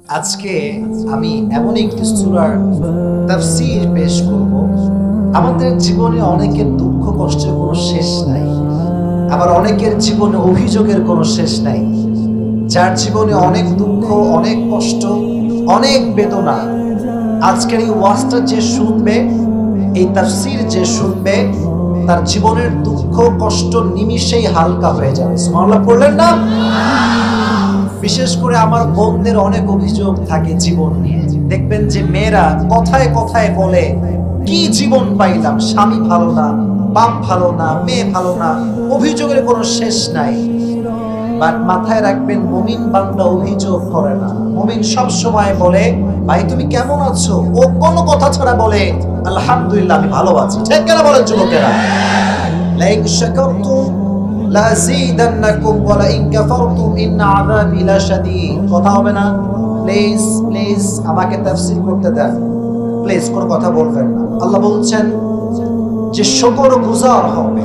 আজকে আমি এমন একটি সূরার তাফসীর পেশ করব। আমাদের জীবনে অনেকের দুঃখ কষ্টের কোনো শেষ নাই, আবার অনেকের জীবনে অভিযোগের কোনো শেষ নাই। যার জীবনে অনেক দুঃখ, অনেক কষ্ট, অনেক বেদনা, আজকের এই ওয়াজটা যে শুনবে, এই তাফসীর যে শুনবে, তার জীবনের দুঃখ কষ্ট নিমিষেই হালকা হয়ে যাবে। সুবহানাল্লাহ পড়লেন না? বিশেষ করে আমার বোনদের অনেক অভিযোগ থাকে জীবন নিয়ে। দেখবেন যে মেয়েরা কথায় কথায় বলে, কি জীবন পাইলাম, স্বামী ভালো না, বাপ ভালো না, মেয়ে ভালো না, অভিযোগের কোনো শেষ নাই। বাট মাথায় রাখবেন, মুমিন বান্দা অভিযোগ করে না। মুমিন সব সময় বলে, ভাই তুমি কেমন আছো? ও কোনো কথা ছাড়া বলে, আলহামদুলিল্লাহ আমি ভালো আছি। ঠিক কেন বলেন যুবকেরা? লাইক শাকারতুম লাযীদান্নাকুম ওয়া লাইন কাফারতুম ইন্না আযাবি লাশাদীদ। কথা হবে না? প্লিজ প্লিজ আমাকে তাফসীর করতে দেন, প্লিজ কোনো কথা বলবেন না। আল্লাহ বলছেন যে শুকরগুজার হবে।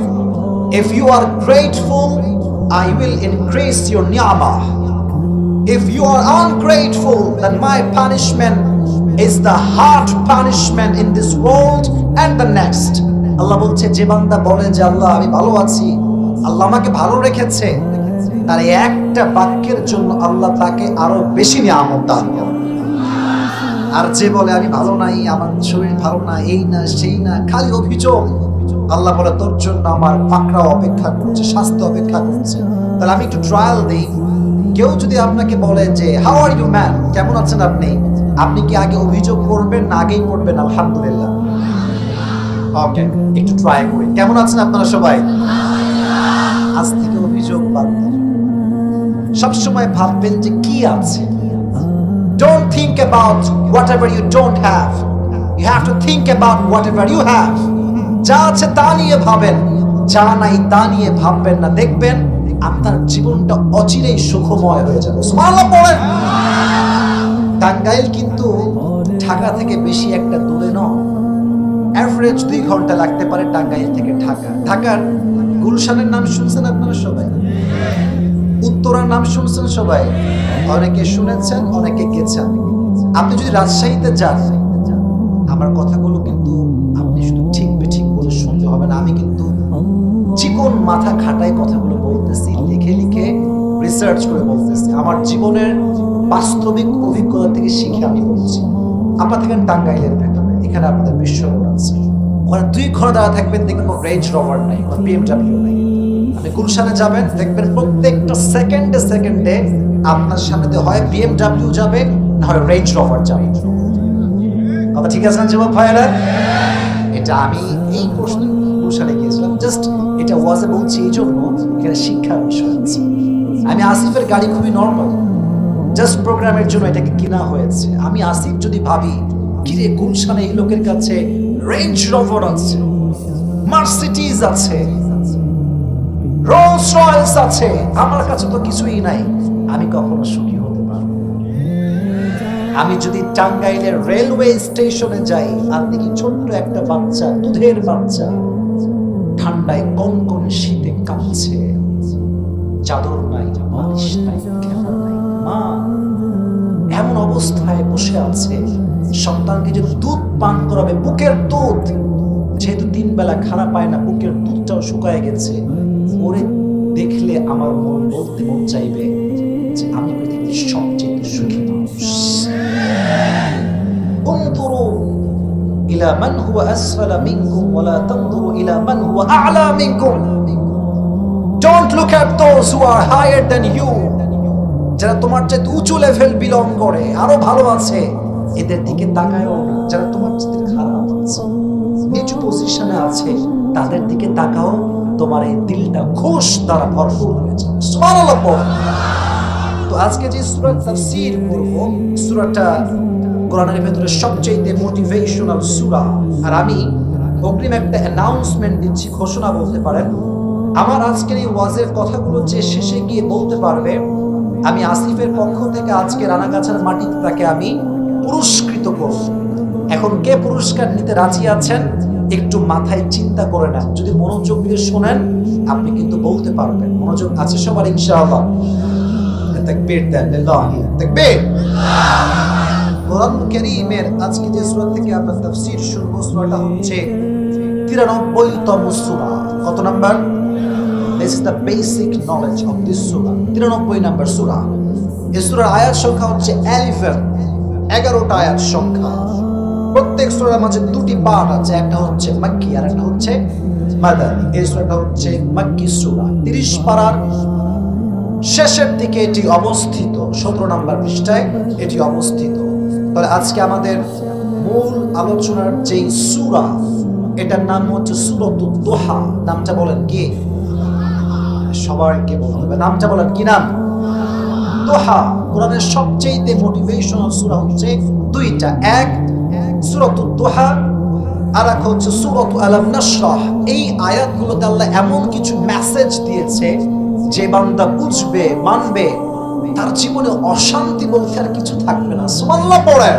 If you are grateful, I will increase your ni'mah. If you are ungrateful, then my punishment is the hard punishment in this world and the next. আল্লাহ বলছে, যে বান্দা বলে যে আল্লাহ আমি ভালো আছি, আল্লাহ আমাকে ভালো রেখেছে, তার একটা বাক্যের জন্য আল্লাহ তাকে আরো বেশি নিয়ামত দান করেন। আর যে বলে আমি ভালো নাই, আমার শরীর ভালো না, এই না সেই না, খালি অভিযোগ, আল্লাহ বলে তোর জন্য আমার পাকড়াও অপেক্ষা করছে, শাস্তি অপেক্ষা করছে। তাহলে আমি একটু ট্রায়াল দিই। কেউ যদি আপনাকে বলে যে হাউ আর ইউ ম্যান, কেমন আছেন আপনি, আপনি কি আগে অভিযোগ করবেন না আগেই করবেন আলহামদুলিল্লাহ? ওকে, একটু ট্রাই করি। কেমন আছেন আপনারা সবাই? আজ থেকে অভিযোগ বাদ দেন। সবসময় ভাববেন যে কি আছে। Don't think about whatever you don't have. You have to think about whatever you have. যা আছে তা নিয়ে ভাবেন, যা নাই তা নিয়ে ভাববেন না। দেখবেন আপনার জীবনটা অচিরেই সুখময় হয়ে যাবে। সুবহানাল্লাহ পড়েন। টাঙ্গাইল কিন্তু ঢাকা থেকে বেশি একটা দূরে নয়। এভারেজ 2 ঘন্টা লাগতে পারে টাঙ্গাইল থেকে ঢাকা। ঢাকার গুলশানের নাম শুনছেন আপনারা সবাই? উত্তরার নাম শুনছেন সবাই? অনেকে শুনেছেন, অনেকে গেছেন। আপনি যদি রাজশাহীতে যান, আমার কথাগুলো কিন্তু আপনি শুধু ঠিক বেঠিক বলে শুনতে হবে না। আমি কিন্তু জীবন মাথা খাটায় কথাগুলো বলতেছি, লিখে লিখে রিসার্চ করে বলতেছি। আমার জীবনের বাস্তবিক অভিজ্ঞতা থেকে শিখে আমি বলছি। আপনার থাকেন টাঙ্গাইলের ভেতরে, এখানে আপনাদের বিশ্ব রোড আছে, ওখানে 2 ঘন্টা দাঁড়া থাকবেন, দেখবেন রেঞ্জ রোভার নাই, BMW নাই। আপনি গুলশানে যাবেন, দেখবেন প্রত্যেকটা সেকেন্ডে সেকেন্ডে আপনার সামনে হয় BMW যাবে, না হয় রেঞ্জ রোভার যাবে। কথা ঠিক আছে না যুবক ভাইয়েরা? এটা আমি এই প্রশ্ন গুলশানে গিয়েছিলাম, জাস্ট এটা ওয়াজে বলছি এই জন্য, এখানে শিক্ষার বিষয় আছে। আমি আসিফের গাড়ি খুবই নর্মাল, জাস্ট প্রোগ্রামের জন্য এটাকে কেনা হয়েছে। আমি আসিফ যদি ভাবি, কিরে গুলশানে এই লোকের কাছে রেঞ্জ রোভার আছে, মার্সিডিজ আছে, রোলস রয়েস আছে, আমার কাছে তো কিছুই নাই, আমি কখনো সুখী হতে পারবো? আমি যদি টাঙ্গাইলের রেলওয়ে স্টেশনে যাই আর দেখি ছোট্ট একটা বাচ্চা, দুধের বাচ্চা, ঠান্ডায় কনকন শীতে কাঁপছে, চাদর নাই, বালিশ নাই, খেলনা নাই, মা এমন অবস্থায় বসে আছে, সন্তানকে যে দুধ পান করাবে, বুকের দুধ, যেহেতু 3 বেলা খানা পায় না, বুকের দুধটাও শুকায় গেছে, ওরে দেখলে আমার মন বলতে মন চাইবে যে আমি পৃথিবীর সবচেয়ে সুখী মানুষ। উনজুরু ইলা মান হুয়া আসফালা মিনকুম ওয়া লা তানজুরু ইলা মান হুয়া আ'লা মিনকুম। Don't look at those who are higher than you. যারা তোমার চেয়ে উঁচু লেভেল বিলং করে, আরো ভালো আছে, এদের দিকে তাকায়ও না। যারা তোমার চেয়ে খারাপ আছে, নিচু পজিশনে আছে, তাদের দিকে তাকাও, তোমার এই দিলটা খুশ দ্বারা ভরপুর হয়ে যাবে। সুবহানাল্লাহ পড়ো। তো আজকে যে সূরা তাফসীর করব, সূরাটা কোরআনের ভেতরে সবচেয়ে মোটিভেশনাল সূরা। আর আমি অগ্রিম একটা অ্যানাউন্সমেন্ট দিচ্ছি, ঘোষণা বলতে পারেন। আমার আজকের এই ওয়াজের কথাগুলো যে শেষে গিয়ে বলতে পারবে, আমি আসিফের পক্ষ থেকে আজকে রানাগাছার মাটিতে তাকে আমি পুরস্কৃত করব। এখন কে পুরস্কার নিতে রাজি আছেন? একটু মাথায় চিন্তা করে নেন, যদি মনোযোগ দিয়ে শোনেন আপনি কিন্তু বলতে পারবেন। মনোযোগ আছে সবার ইনশাআল্লাহ? তাকবীর দেন, লিল্লাহি তাকবীর। কোরআন কারীমের আজকে যে সূরা থেকে আমরা তাফসীর শুনবো, সূরাটা হচ্ছে 93তম সূরা। কত number? This is the basic knowledge of this surah. 93 number সূরা। এই সূরার আয়াত সংখ্যা হচ্ছে 11টা আয়াত সংখ্যা। প্রত্যেক সূরার মাঝে দুটি পার্ট আছে, একটা হচ্ছে মাক্কি আর একটা হচ্ছে মাদানী। এই সূরাটা হচ্ছে মাক্কি সূরা। 30 পারার শেষের দিকে এটি অবস্থিত, 17 নাম্বার পৃষ্ঠায় এটি অবস্থিত। তাহলে আজকে আমাদের মূল আলোচনার যেই সূরা, এটার নাম হচ্ছে সূরাতুদ দুহা। নামটা বলেন কি? সবাইকে বলতে হবে, নামটা বলেন কি নাম? দুহা। কোরআনের সবচেয়ে মোটিভেশনাল সূরা হচ্ছে দুইটা, এক সূরাতুদ দুহা আর এক হচ্ছে সূরাতু আলাম নাশরাহ। এই আয়াতগুলোতে আল্লাহ এমন কিছু মেসেজ দিয়েছে যে বান্দা বুঝবে, মানবে, তার জীবনে অশান্তি বলতে আর কিছু থাকবে না। সুবহানাল্লাহ পড়ে।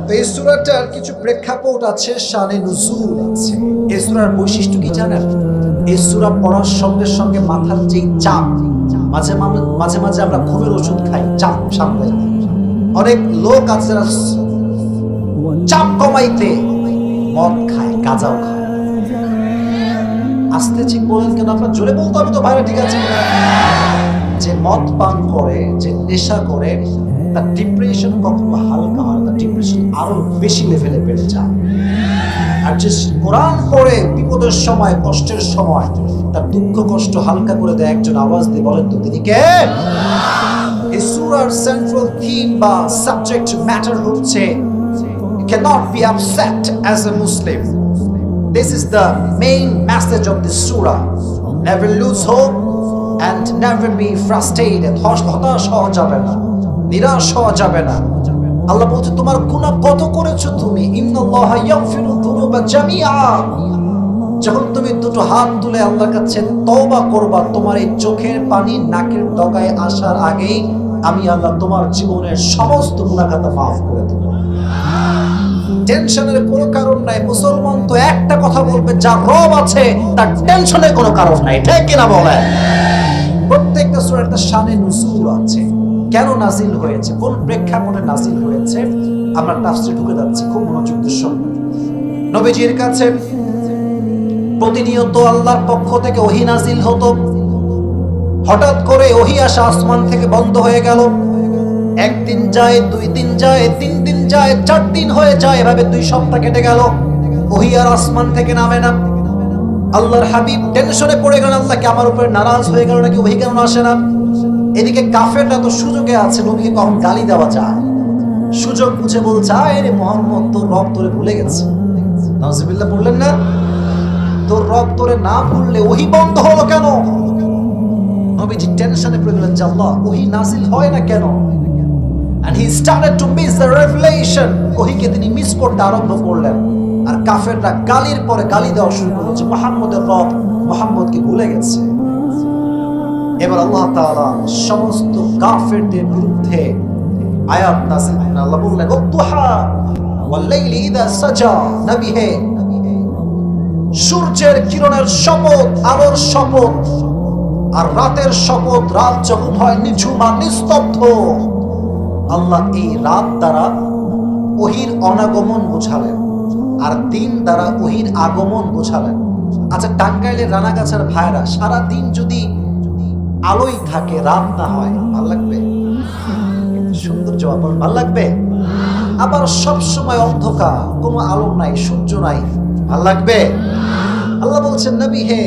তো এই সূরাটার কিছু প্রেক্ষাপট আছে, শানে নুজুল আছে। এই সূরার বৈশিষ্ট্য কি জানেন? এই সূরা পড়ার সঙ্গে সঙ্গে মাথার যে চাপ, মাঝে মাঝে আমরা ঘুমের ওষুধ খাই চাপ সামলে। অনেক লোক আছে যারা চাপ কমাইতে মদ খায়, গাঁজাও খায়। আস্তে ঠিক বলেন কেন? আপনার জোরে বলতে হবে তো ভাইরা, ঠিক আছে? যে মদ পান করে, যে নেশা করে, তার ডিপ্রেশন কখনো হালকা হয় না, ডিপ্রেশন আরো বেশি লেভেলে বেড়ে যায়। আর যে কোরআন পড়ে বিপদের সময়, কষ্টের সময় তার দুঃখ কষ্ট হালকা করে দেয়, একজন আওয়াজ দিয়ে বলেন তো তিনি কে? এই সূরার সেন্ট্রাল থিম বা সাবজেক্ট ম্যাটার হচ্ছে you cannot be upset as a Muslim. This is the main message of this surah. Never lose hope and never be frustrated. হতাশ হওয়া যাবে না, নিরাশ হওয়া যাবে না। আল্লাহ বলছে তোমার গুনাহ কত করেছো তুমি, ইন্নাল্লাহা ইয়াগফিরু যুনুবা জামিআ। যখন তুমি দুটো হাত তুলে আল্লাহর কাছে তওবা করবা, তোমার এই চোখের পানি নাকের ডগায় আসার আগেই আমি আল্লাহ তোমার জীবনের সমস্ত গুনাহ খাতা মাফ করে দেব। টেনশনের কোনো কারণ নাই। মুসলমান তো একটা কথা বলবে, যার রব আছে তার টেনশনের কোনো কারণ নাই, ঠিক কিনা বলেন? প্রত্যেকটা সূরার একটা শানে নুজুল আছে। কেন নাজিল হয়েছে, কোন প্রেক্ষাপটে নাজিল হয়েছে, আমরা তাফসীরে ঢুকে যাচ্ছি খুব মনোযোগের সঙ্গে। নবীজির কাছে প্রতিনিয়ত আল্লাহর পক্ষ থেকে ওহী নাজিল হতো। হঠাৎ করে ওহী আসা আসমান থেকে বন্ধ হয়ে গেল। একদিন যায়, 2 দিন যায়, 3 দিন যায়, 4 দিন হয়ে যায়, এভাবে 2 সপ্তাহ কেটে গেল, ওহী আর আসমান থেকে নামে না। আল্লাহর হাবিব টেনশনে পড়ে গেলেন, আল্লাহ কি আমার উপরে নারাজ হয়ে গেল নাকি, ওহী কেন আসে না? এদিকে কাফেররা তো সুযোগে আছে, নবীকে কখন গালি দেওয়া যায়, সুযোগ বুঝে বলছে আরে মুহাম্মদ তোর রব তোরে ভুলে গেছে। নাউজুবিল্লাহ বললেন না? তোর রব তোরে না ভুললে ওহী বন্ধ হলো কেন? নবীজি টেনশনে পড়ে গেলেন যে আল্লাহ ওহী নাজিল হয় না কেন? And he started to miss the revelation. ওহীকে তিনি মিস করতে আরম্ভ করলেন। আর কাফেররা গালির পরে গালি দেওয়া শুরু করলো যে মুহাম্মদের রব মুহাম্মদকে ভুলে গেছে। এবার আল্লাহ তাআলা সমস্ত কাফেরদের বিরুদ্ধে আয়াত নাযিল করেন। আল্লাহ বললেন ওয়াদুহা ওয়াল লাইলি ইযা সাজা। নবী হে, সূর্যের কিরণের শপথ, আলোর শপথ, আর রাতের শপথ। রাত যখন হয় নিঝুম আর নিস্তব্ধ, আল্লাহ এই রাত দ্বারা ওহীর অনাগমন বোঝালেন, আর দিন দ্বারা ওহীর আগমন বোঝালেন। আচ্ছা, টাঙ্গাইলের রানাগাছার ভাইরা সারা দিন যদি আলোই থাকে, রাত না হয়, ভাল লাগবে? সুন্দর জবাব, ভাল লাগবে? আবার সব সময় অন্ধকার, কোনো আলো নাই, সূর্য নাই, ভাল লাগবে? আল্লাহ বলছেন নবী হে,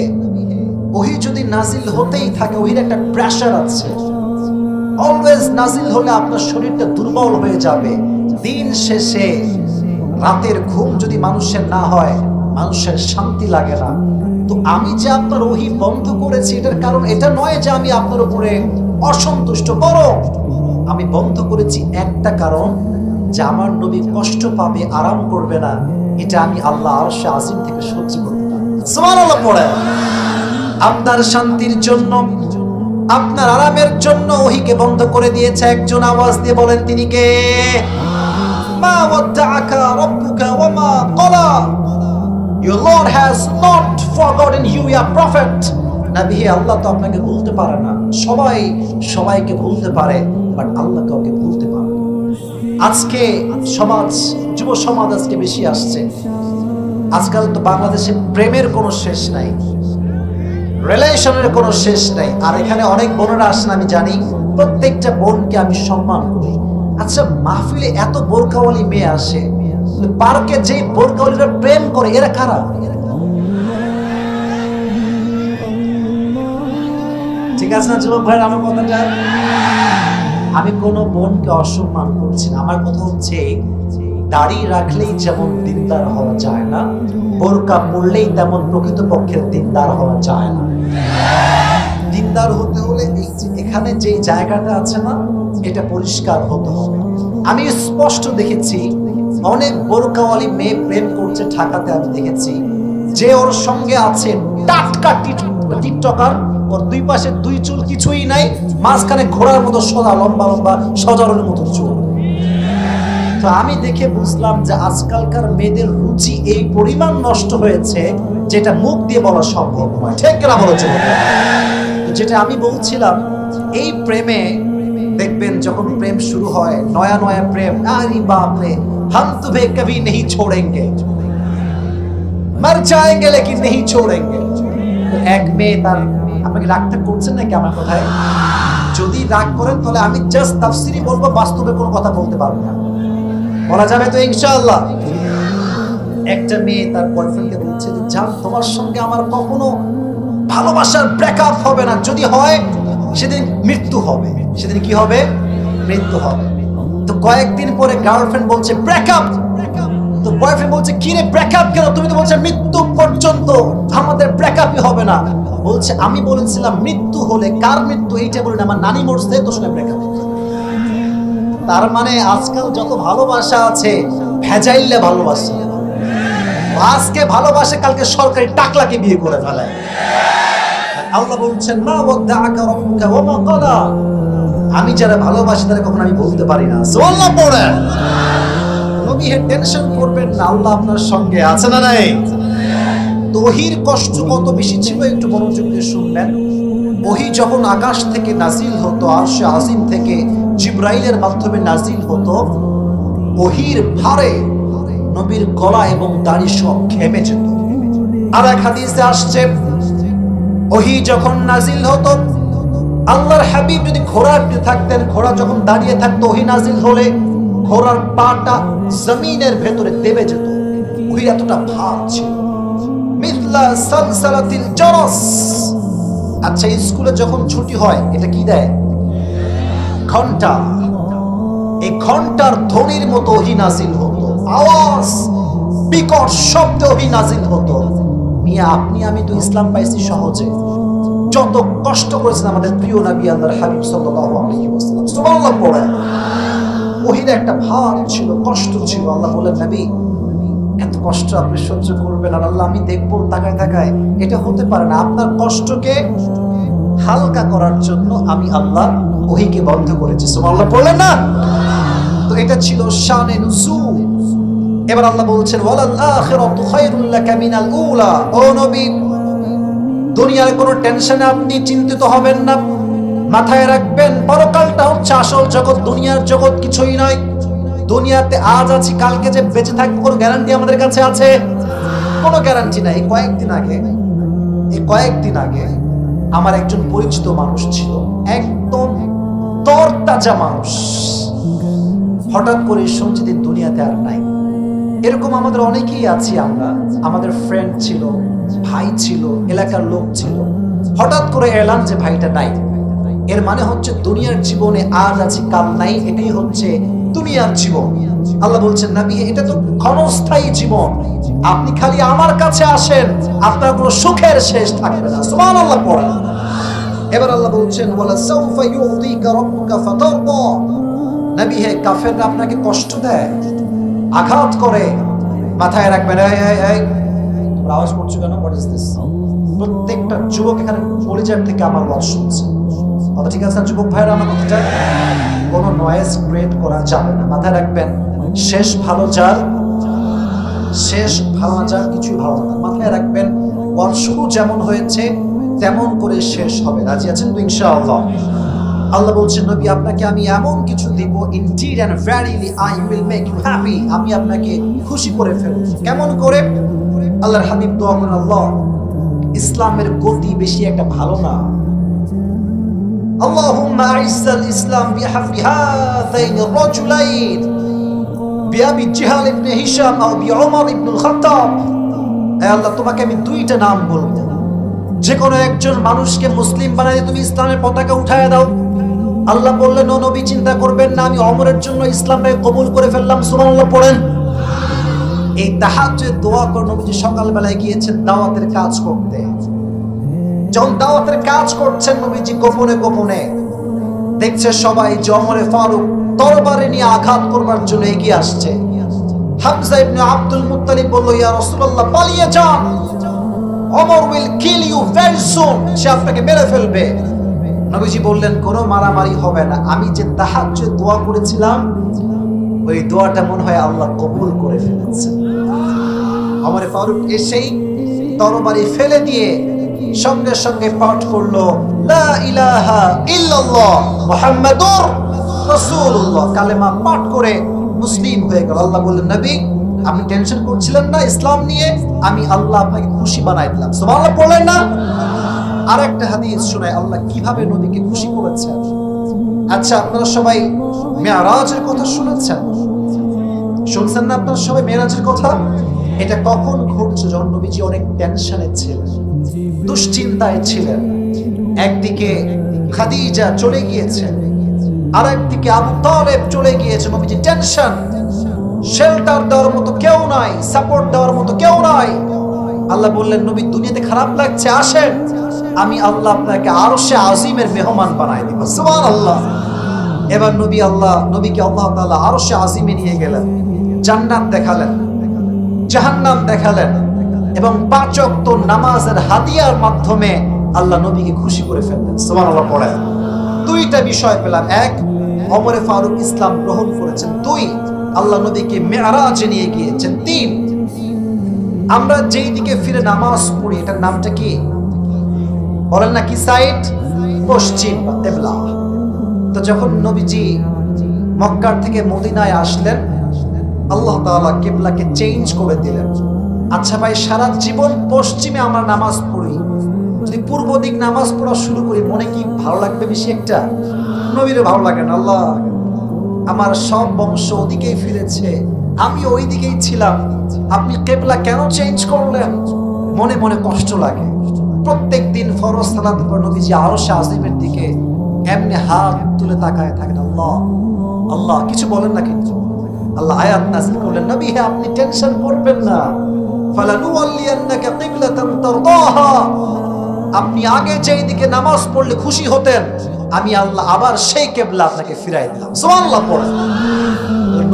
ওহী যদি নাজিল হতেই থাকে, ওহীর একটা প্রেসার আছে। অলওয়েজ নাজিল হলে আপনার শরীরটা দুর্বল হয়ে যাবে। দিন শেষে রাতের ঘুম যদি মানুষের না হয়, মানুষের শান্তি লাগে না। তো আমি যে আপনার ওহী বন্ধ করেছি, এটার কারণ এটা নয় যে আমি আপনার উপরে অসন্তুষ্ট, বরং আমি বন্ধ করেছি একটা কারণ, যে আমার নবী কষ্ট পাবে, আরাম করবে না, এটা আমি আল্লাহ আরশে আজিম থেকে সহ্য করতে পারি। সুবহানাল্লাহ পড়ে। আপনার শান্তির জন্য, আপনার আরামের জন্য ওহীকে বন্ধ করে দিয়েছে। একজন আওয়াজ দিয়ে বলেন তিনি কে? মা ওয়াদ্দাআকা রাব্বুকা ওয়া মা ক্বালা। Your Lord has not forgotten you, ya prophet. নবী, আল্লাহ তো আপনাকে ভুলতে পারে না। সবাই সবাইকে ভুলতে পারে, বাট আল্লাহ কাউকে ভুলতে পারে না। আজকে সমাজ, যুব সমাজ আজকে বেশি আসছে। আজকাল তো বাংলাদেশে প্রেমের কোনো শেষ নাই, রিলেশনের কোনো শেষ নাই। আর এখানে অনেক বোনেরা আসেন, আমি জানি প্রত্যেকটা বোনকে আমি সম্মান করি। আচ্ছা, মাহফিলে এত বোরকাওয়ালি মেয়ে আসে, পার্কে যে বোরকাওয়ালিরা প্রেম করে এরা কারা? ঠিক আছে না যুবক ভাই? আমার কথাটা, আমি কোনো বোনকে অসম্মান করছি না। আমার কথা হচ্ছে, দাড়ি রাখলেই যেমন দিনদার হওয়া যায় না, বোরকা পরলেই তেমন প্রকৃতপক্ষের দিনদার হওয়া যায় না। দিনদার হতে হলে এখানে যে জায়গাটা আছে না, এটা পরিষ্কার হতে হবে। আমি স্পষ্ট দেখেছি অনেক বোরকাওয়ালি মেয়ে প্রেম করছে ঢাকাতে। আমি দেখেছি যে ওর সঙ্গে আছে টাটকা টিকটকার, ওর দুই পাশে দুই চুল কিছুই নাই, মাঝখানে ঘোড়ার মতো সোজা লম্বা লম্বা সজারুর মতো চুল। তো আমি দেখে বুঝলাম যে আজকালকার মেয়েদের রুচি এই পরিমাণ নষ্ট হয়েছে যেটা মুখ দিয়ে বলা সম্ভব নয়। ঠিক কিনা বলেছে? যেটা আমি বলছিলাম, এই প্রেমে দেখবেন যখন প্রেম শুরু হয়, নয়া নয়া প্রেম, আরে বাপ রে, हम तुम्हें कभी नहीं छोड़ेंगे, मर जाएंगे लेकिन नहीं छोड़ेंगे। এক মেয়ে তার, আপনাকে রাগটা করছেন নাকি আমার কথায়? যদি রাগ করেন তাহলে আমি জাস্ট তাফসিরি বলবো, বাস্তবে কোনো কথা বলতে পারবো না। বলা যাবে তো ইনশাআল্লাহ? একটা মেয়ে তার বয়ফ্রেন্ডকে বলছে যে, জান তোমার সঙ্গে আমার কখনো ভালোবাসার ব্রেকআপ হবে না, যদি হয় সেদিন মৃত্যু হবে। সেদিন কি হবে? মৃত্যু হবে। তো কয়েকদিন পরে গার্লফ্রেন্ড বলছে ব্রেকআপ। তো বয়ফ্রেন্ড বলছে, কি রে ব্রেকআপ কেন? তুমি তো বলছো মৃত্যু পর্যন্ত আমাদের ব্রেকআপই হবে না। বলছে, আমি বলেছিলাম মৃত্যু হলে, কার মৃত্যু এইটা বলি না, আমার নানি মরছে তো শুনে ব্রেকআপ। তার মানে আজকাল যত ভালোবাসা আছে ভেজাইলে ভালোবাসা। আজকে ভালোবাসে, কালকে সরকারি টাকলাকে বিয়ে করে ফেলায়। আল্লাহ বলছেন, মা ওয়াদাআকা রাব্বুকা ওয়া মা ক্বালা। আমি যারা ভালোবাসি তারা কখনো আমি বলতে পারি না। সুবহানাল্লাহ পড়েন। নবী হে টেনশন করবেন না, আল্লাহ আপনার সঙ্গে আছে না নাই? ওহীর কষ্ট কত বেশি ছিল একটু মনোযোগ দিয়ে শুনবেন। ওহী যখন আকাশ থেকে নাজিল হতো, আরশে আজিম থেকে জিবরাইলের মাধ্যমে নাজিল হতো, ওহীর ভারে নবীর গলা এবং দাড়ি সব ঘেমে যেত। আর এক হাদিসে আসছে, ওহী যখন নাজিল হতো, আল্লাহর হাবিব যদি ঘোড়াতে থাকতেন, ঘোড়া যখন দাঁড়িয়ে থাকতো, ওহী নাজিল হলে ঘোড়ার পাটা জমিনের ভেতরে দেবে যেত। ওহী এতটা ভার ছিল, মিথলা সালসালাতিল জারাস। আচ্ছা, স্কুলে যখন ছুটি হয় এটা কি দেয়? ঘন্টা। এই ঘন্টার ধ্বনির মতো ওহী নাজিল হতো, আওয়াজ বিকট শব্দে ওহী নাজিল হতো। মিয়া আপনি আমি তো ইসলাম পাইছি সহজে, যত কষ্ট করেছেন আমাদের প্রিয় নবী আল্লাহর হাবিব সাল্লাল্লাহু আলাইহি ওয়াসাল্লাম। সুবহানাল্লাহ পড়ে। ওহীর একটা ভার ছিল, কষ্ট ছিল। আল্লাহ বলেন, নবী এত কষ্ট আপনি সহ্য করবেন আর আল্লাহ আমি দেখবো তাকায় তাকায়, এটা হতে পারে না। আপনার কষ্টকে হালকা করার জন্য আমি আল্লাহ ওহীকে বন্ধ করেছি। সুবহানাল্লাহ পড়লেন না? তো এটা ছিল শানে নুজুল। এবার আল্লাহ বলছেন, ওয়ালাল আখিরাতু খায়রুল লাকা মিনাল উলা। ও নবী, দুনিয়ার কোনো টেনশনে আপনি চিন্তিত হবেন না। মাথায় রাখবেন, পরকালটা হচ্ছে আসল জগৎ, দুনিয়ার জগৎ কিছুই নয়। দুনিয়াতে আজ আছি, কালকে যে বেঁচে থাকবো কোনো গ্যারান্টি আমাদের কাছে আছে? কোনো গ্যারান্টি নাই। কয়েকদিন আগে আমার একজন পরিচিত মানুষ ছিল, একদম তরতাজা মানুষ। হঠাৎ করে শুনছি যে দুনিয়াতে আর নাই। এরকম আমাদের অনেকেই আছি আমরা। আমাদের ফ্রেন্ড ছিল, ভাই ছিল, এলাকার লোক ছিল, হঠাৎ করে এলাম যে ভাইটা নাই। এর মানে হচ্ছে দুনিয়ার জীবনে আজ আছি কাল নাই, এটাই হচ্ছে দুনিয়ার জীবন। আল্লাহ বলছেন, নবী এটা তো ক্ষণস্থায়ী জীবন, আপনি খালি আমার কাছে আসেন, আপনার কোনো সুখের শেষ থাকবে না। সুবহানাল্লাহ পড়েন। এবার আল্লাহ বলছেন, ওয়ালা সাউফা ইউতিকা রাব্বুকা ফাতারদা। নবী হে, কাফেররা আপনাকে কষ্ট দেয়, আঘাত করে, মাথায় রাখবেন। এই আওয়াজ করছো কেন? What is this? প্রত্যেকটা যুবক এখানে কলিজার থেকে আমার ওয়াজ শুনছে। কথা ঠিক আছে যুবক ভাইরা? আমার কথাটা কোনো নয়েজ ক্রিয়েট করা যাবে না, মাথায় রাখবেন। শেষ ভালো যার, শেষ ভালো না যার কিছুই ভালো না। মাথায় রাখবেন, ওয়াজ শুরু যেমন হয়েছে তেমন করে শেষ হবে। রাজি আছেন তো ইনশাআল্লাহ? আল্লাহ বলছেন নবী আপনাকে আমি এমন কিছু দিব, indeed and verily I will make you happy, আমি আপনাকে খুশি করে ফেলব। কেমন করে? আল্লাহর হাবিব দোয়া করেন, আল্লাহ ইসলামের গতি বেশি একটা ভালো না, আল্লাহুম্মা আইজ্জাল ইসলাম বিহাফি হাযাইনি রাজুলাইন বিআবি জাহল ইবনে হিশাম আও বিউমর ইবনুল খাত্তাব। হে আল্লাহ তোমাকে আমি দুইটা নাম বলবো, যে কোনো একজন মানুষকে মুসলিম বানাই তুমি ইসলামের পতাকা উঠায় দাও। আল্লাহ বললেন ও নবী চিন্তা করবেন না, আমি ওমরের জন্য ইসলামটাকে কবুল করে ফেললাম। সুবহানাল্লাহ পড়েন। এই তাহাজ্জুদ দোয়া করে নবীজি সকালবেলায় গিয়েছেন দাওয়াতের কাজ করতে। যখন দাওয়াতের কাজ করছেন নবীজি গোপনে গোপনে দেখছে সবাই যে ওমরে ফারুক তরবারি নিয়ে আঘাত করবার জন্য এগিয়ে আসছে। হামজা ইবনে আব্দুল মুত্তালিব বলল, ইয়া রাসূলুল্লাহ পালিয়ে যান, Omar will kill you very soon, সে আপনাকে মেরে ফেলবে। নবীজি বললেন কোনো মারামারি হবে না, আমি যে তাহাজ্জুদ দোয়া করেছিলাম ওই দোয়াটা মনে হয় আল্লাহ কবুল করে ফেলেছেন। ওমরে ফারুক এসেই তরবারি ফেলে দিয়ে সঙ্গে সঙ্গে পাঠ করলো লা ইলাহা ইল্লাল্লাহ মুহাম্মাদুর রাসূলুল্লাহ, কালেমা পাঠ করে মুসলিম হয়ে গেল। আল্লাহ বললেন নবী আপনি টেনশন করছিলেন না ইসলাম নিয়ে, আমি আল্লাহ আপনাকে খুশি বানাই দিলাম। সুবহানাল্লাহ বলেন না। আরেকটা হাদিস শোনায় আল্লাহ কিভাবে নবীকে খুশি করেছেন। আচ্ছা আপনারা সবাই মেরাজের কথা শুনেছেন? শুনছেন না আপনারা সবাই মেরাজের কথা? এটা কখন ঘটছে? যখন নবীজি অনেক টেনশনে ছিলেন, দুশ্চিন্তায় ছিলেন। একদিকে খাদিজা চলে গিয়েছেন, আর একদিকে আবু তালেব চলে গিয়েছে। নবীজি টেনশন, শেল্টার দেওয়ার মতো কেউ নাই, সাপোর্ট দেওয়ার মতো কেউ নাই। আল্লাহ বললেন নবী দুনিয়াতে খারাপ লাগছে, আসেন আমি আল্লাহ আপনাকে আরশে আজিমের মেহমান বানাই দিব। সুবহানাল্লাহ। এবার নবীকে আল্লাহ তাআলা আরশে আজিমে নিয়ে গেলেন, জান্নাত দেখালেন, জাহান্নাম দেখালেন, এবং 5 ওয়াক্ত নামাজের হাদিয়ার মাধ্যমে আল্লাহ নবীকে খুশি করে ফেললেন। সুবহানাল্লাহ পড়েন। দুইটা বিষয় পেলাম, এক ওমরে ফারুক ইসলাম গ্রহণ করেছেন, দুই আল্লাহ নবীকে মেরাজে নিয়ে গিয়েছেন, তিন আমরা যেই দিকে ফিরে নামাজ পড়ি এটার নামটা কি বলেন না? কি সাইড? পশ্চিম বা কিবলা। তো যখন নবীজি মক্কা থেকে মদিনায় আসলেন আল্লাহ তাআলা কিবলাকে চেঞ্জ করে দিলেন। আচ্ছা ভাই সারা জীবন পশ্চিমে আমরা নামাজ পড়ি, যদি পূর্ব দিক নামাজ পড়া শুরু করি মনে কি ভালো লাগবে বেশি একটা? নবীরও ভালো লাগে না। আল্লাহ আমার সব বংশ ওদিকেই ফিরেছে, আমি ওই দিকেই ছিলাম, আপনি কিবলা কেন চেঞ্জ করলেন? মনে মনে কষ্ট লাগে। প্রত্যেক দিন ফরজ সালাত পর নবীজি আরশে আজিমের দিকে এমনি হাত তুলে তাকায় থাকেন। আল্লাহ আল্লাহ কিছু বলেন না, কিন্তু আল্লাহ আয়াত নাযিল করলেন নবী হে আপনি টেনশন করবেন না, ফালানুওয়াল্লিয়ান্নাকা কিবলাতান তারদাহা, আপনি আগে যেই দিকে নামাজ পড়লে খুশি হতেন আমি আল্লাহ আবার সেই কিবলা আপনাকে ফিরাই দিলাম। সুবহানাল্লাহ পড়েন।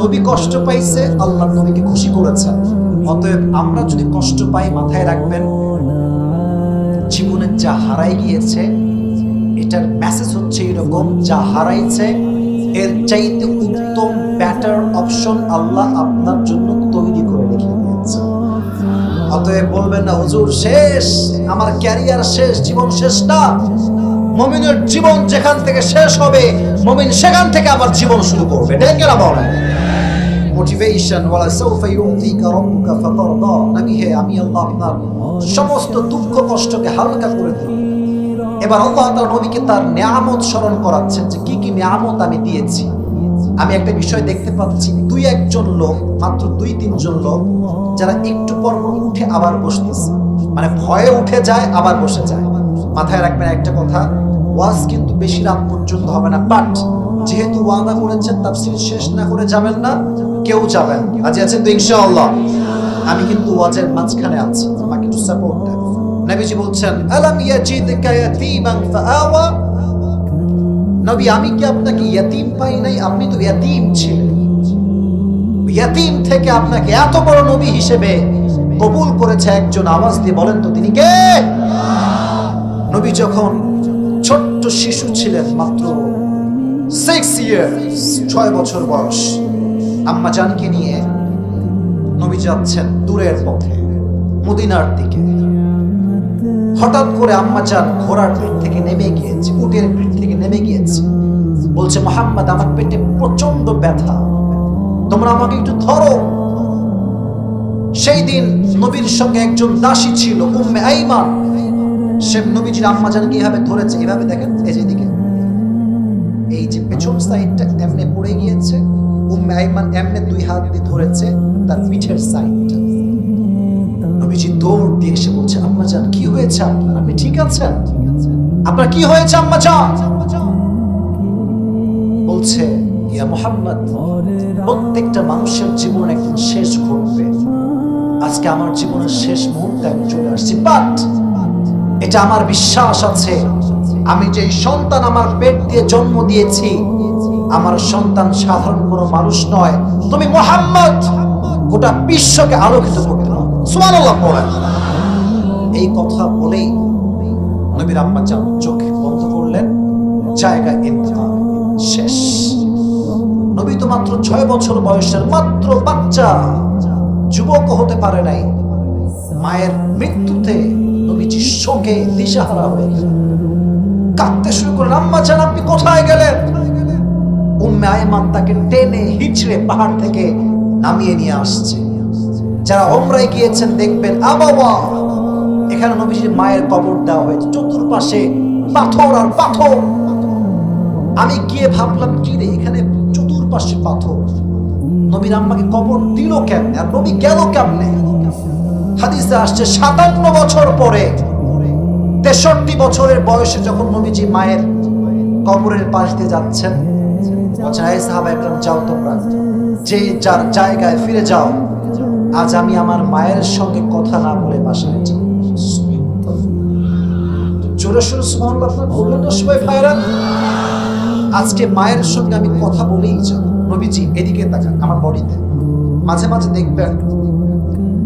নবী কষ্ট পাইছে, আল্লাহ নবীকে খুশি করেছেন। অতএব আমরা যদি কষ্ট পাই মাথায় রাখবেন জীবনে যা হারাই গিয়েছে এটার মেসেজ হচ্ছে এরকম, যা হারাইছে এর চাইতে উত্তম বেটার অপশন আল্লাহ আপনার জন্য তৈরি করে রেখে দিয়েছে। অতএব বলবেন না হুজুর শেষ, আমার ক্যারিয়ার শেষ, জীবন শেষ না। মুমিনের জীবন যেখান থেকে শেষ হবে মুমিন সেখান থেকে আবার জীবন শুরু করবে। ঠিক না বলেন? মোটিভেশন ওয়ালা সাউফা ইউতিকা রাব্বুকা ফাতারদা, নবী হে আমি আল্লাহ আপনার সমস্ত দুঃখ কষ্টকে হালকা করে দেব। এবার আল্লাহ তাআলা নবীকে তার নিয়ামত স্মরণ করাচ্ছেন যে কি কি নিয়ামত আমি দিয়েছি। আমি একটা বিষয় দেখতে পাচ্ছি, 2-1 লোক, মাত্র 2-3 জন লোক যারা একটু পর উঠে আবার বসতেছে, মানে ভয়ে উঠে যায় আবার বসে যায়। মাথায় রাখবেন একটা কথা, ওয়াজ কিন্তু বেশি রাত পর্যন্ত হবে না, বাট যেহেতু ওয়াদা করেছেন তাফসীর শেষ না করে যাবেন না, কেউ যাবেন। রাজি আছেন তো ইনশাআল্লাহ? আমি কিন্তু ওয়াজের মাঝখানে আছি, আমাকে একটু সাপোর্ট দেন। নবীজি বলছেন আলাম ইয়াজিদকা ইয়াতীমান ফাআওয়া, নবী আমি কি আপনাকে ইয়াতীম পাই নাই? আপনি তো ইয়াতীম ছিলেন, ইয়াতীম থেকে আপনাকে এত বড় নবী হিসেবে কবুল করেছে একজন। আওয়াজ দিয়ে বলেন তো তিনি কে? নবী যখন ছোট্ট শিশু ছিলেন, মাত্র 6 ইয়ার্স, 6 বছর বয়স, আম্মা জানকে নিয়ে নবী যাচ্ছেন দূরের পথে মদিনার দিকে। হঠাৎ করে আম্মা জান ঘোড়ার পিঠ থেকে নেমে গিয়েছে, উটের পিঠ থেকে নেমে গিয়েছে। বলছে মুহাম্মদ আমার পেটে প্রচন্ড ব্যথা, তোমরা আমাকে একটু ধরো। সেই দিন নবীর সঙ্গে একজন দাসী ছিল উম্মে আইমান, সে নবীজির আম্মাজানকে এইভাবে ধরেছে, এইভাবে দেখেন এই যে দিকে, এই যে পেছন সাইডটা এমনি পড়ে গিয়েছে, উম্মে আইমান এমনি দুই হাত দিয়ে ধরেছে তার পিঠের সাইডটা। নবীজি দৌড় দিয়ে এসে বলছে আম্মাজান কি হয়েছে আপনার, আপনি ঠিক আছেন, আপনার কি হয়েছে আম্মাজান? বলছে ইয়া মুহাম্মদ, প্রত্যেকটা মানুষের জীবন একদিন শেষ ঘটবে, আজকে আমার জীবনের শেষ মুহূর্তে আমি চলে আসছি, বাট এটা আমার বিশ্বাস আছে আমি যে সন্তান আমার পেট দিয়ে জন্ম দিয়েছি, আমার সন্তান সাধারণ কোনো মানুষ নয়, তুমি মুহাম্মদ গোটা বিশ্বকে আলোকিত করতে পারো। সুবহানাল্লাহ পড়েন। এই কথা বলেই নবীর আম্মা জান চোখ বন্ধ করলেন, জায়গা ইন্তেকাল শেষ। নবী তো মাত্র 6 বছর বয়সের মাত্র বাচ্চা, যুবক হতে পারে নাই। মায়ের মৃত্যুতে নবীজি শোকে দিশাহারা হয়ে কাঁদতে শুরু করলেন। আম্মা জান আপনি কোথায় গেলেন? উম্মে আইমান তাকে টেনে হিচড়ে পাহাড় থেকে নামিয়ে নিয়ে আসছে। যারা ওমরায় গিয়েছেন দেখবেন আবাওয়া, এখানে নবীজির মায়ের কবর দেওয়া হয়েছে, চতুর্পাশে পাথর আর পাথর। আমি গিয়ে ভাবলাম কি রে, এখানে চতুর্পাশে পাথর, নবীর আম্মাকে কবর দিল কেমনে আর নবী গেল কেমনে? হাদিসে আসছে 57 বছর পরে, 63 বছরের বয়সে যখন নবীজি মায়ের কবরের পাশ দিয়ে যাচ্ছেন, বলছেন এই সাহাবা একরাম যাও তোমরা যে যার জায়গায় ফিরে যাও, আজ আমি আমার মায়ের সঙ্গে কথা না বলে বাসায় যাই। জোরে সোরে সুবহানাল্লাহ বললেন না সবাই ভাইরা? আজকে মায়ের সঙ্গে আমি কথা বলেই যাব। নবীজি এদিকে তাকান আমার বডিতে, মাঝে মাঝে দেখবেন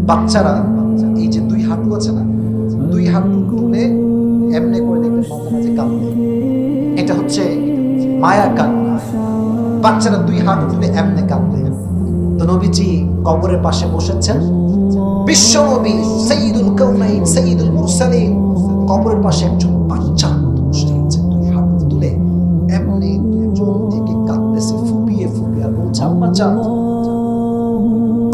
বাচ্চারা এই যে দুই হাঁটু আছে না, দুই হাঁটু তুলে এমনি করে দেখবেন মাঝে মাঝে কাঁদে, এটা হচ্ছে মায়া কান্না। বাচ্চারা দুই হাঁটু তুলে এমনি কাঁদে। তো নবীজি কবরের পাশে বসেছেন, বিশ্ব নবী সাইয়্যিদুল কাউনাইন সাইয়্যিদুল মুরসালিন কবরের পাশে একজন বাচ্চা বসে আছে, দুই হাত তুলে এমনি চোখ থেকে কাঁদতেছে ফুপিয়ে ফুপিয়ে, আর বলছে আম্মা জান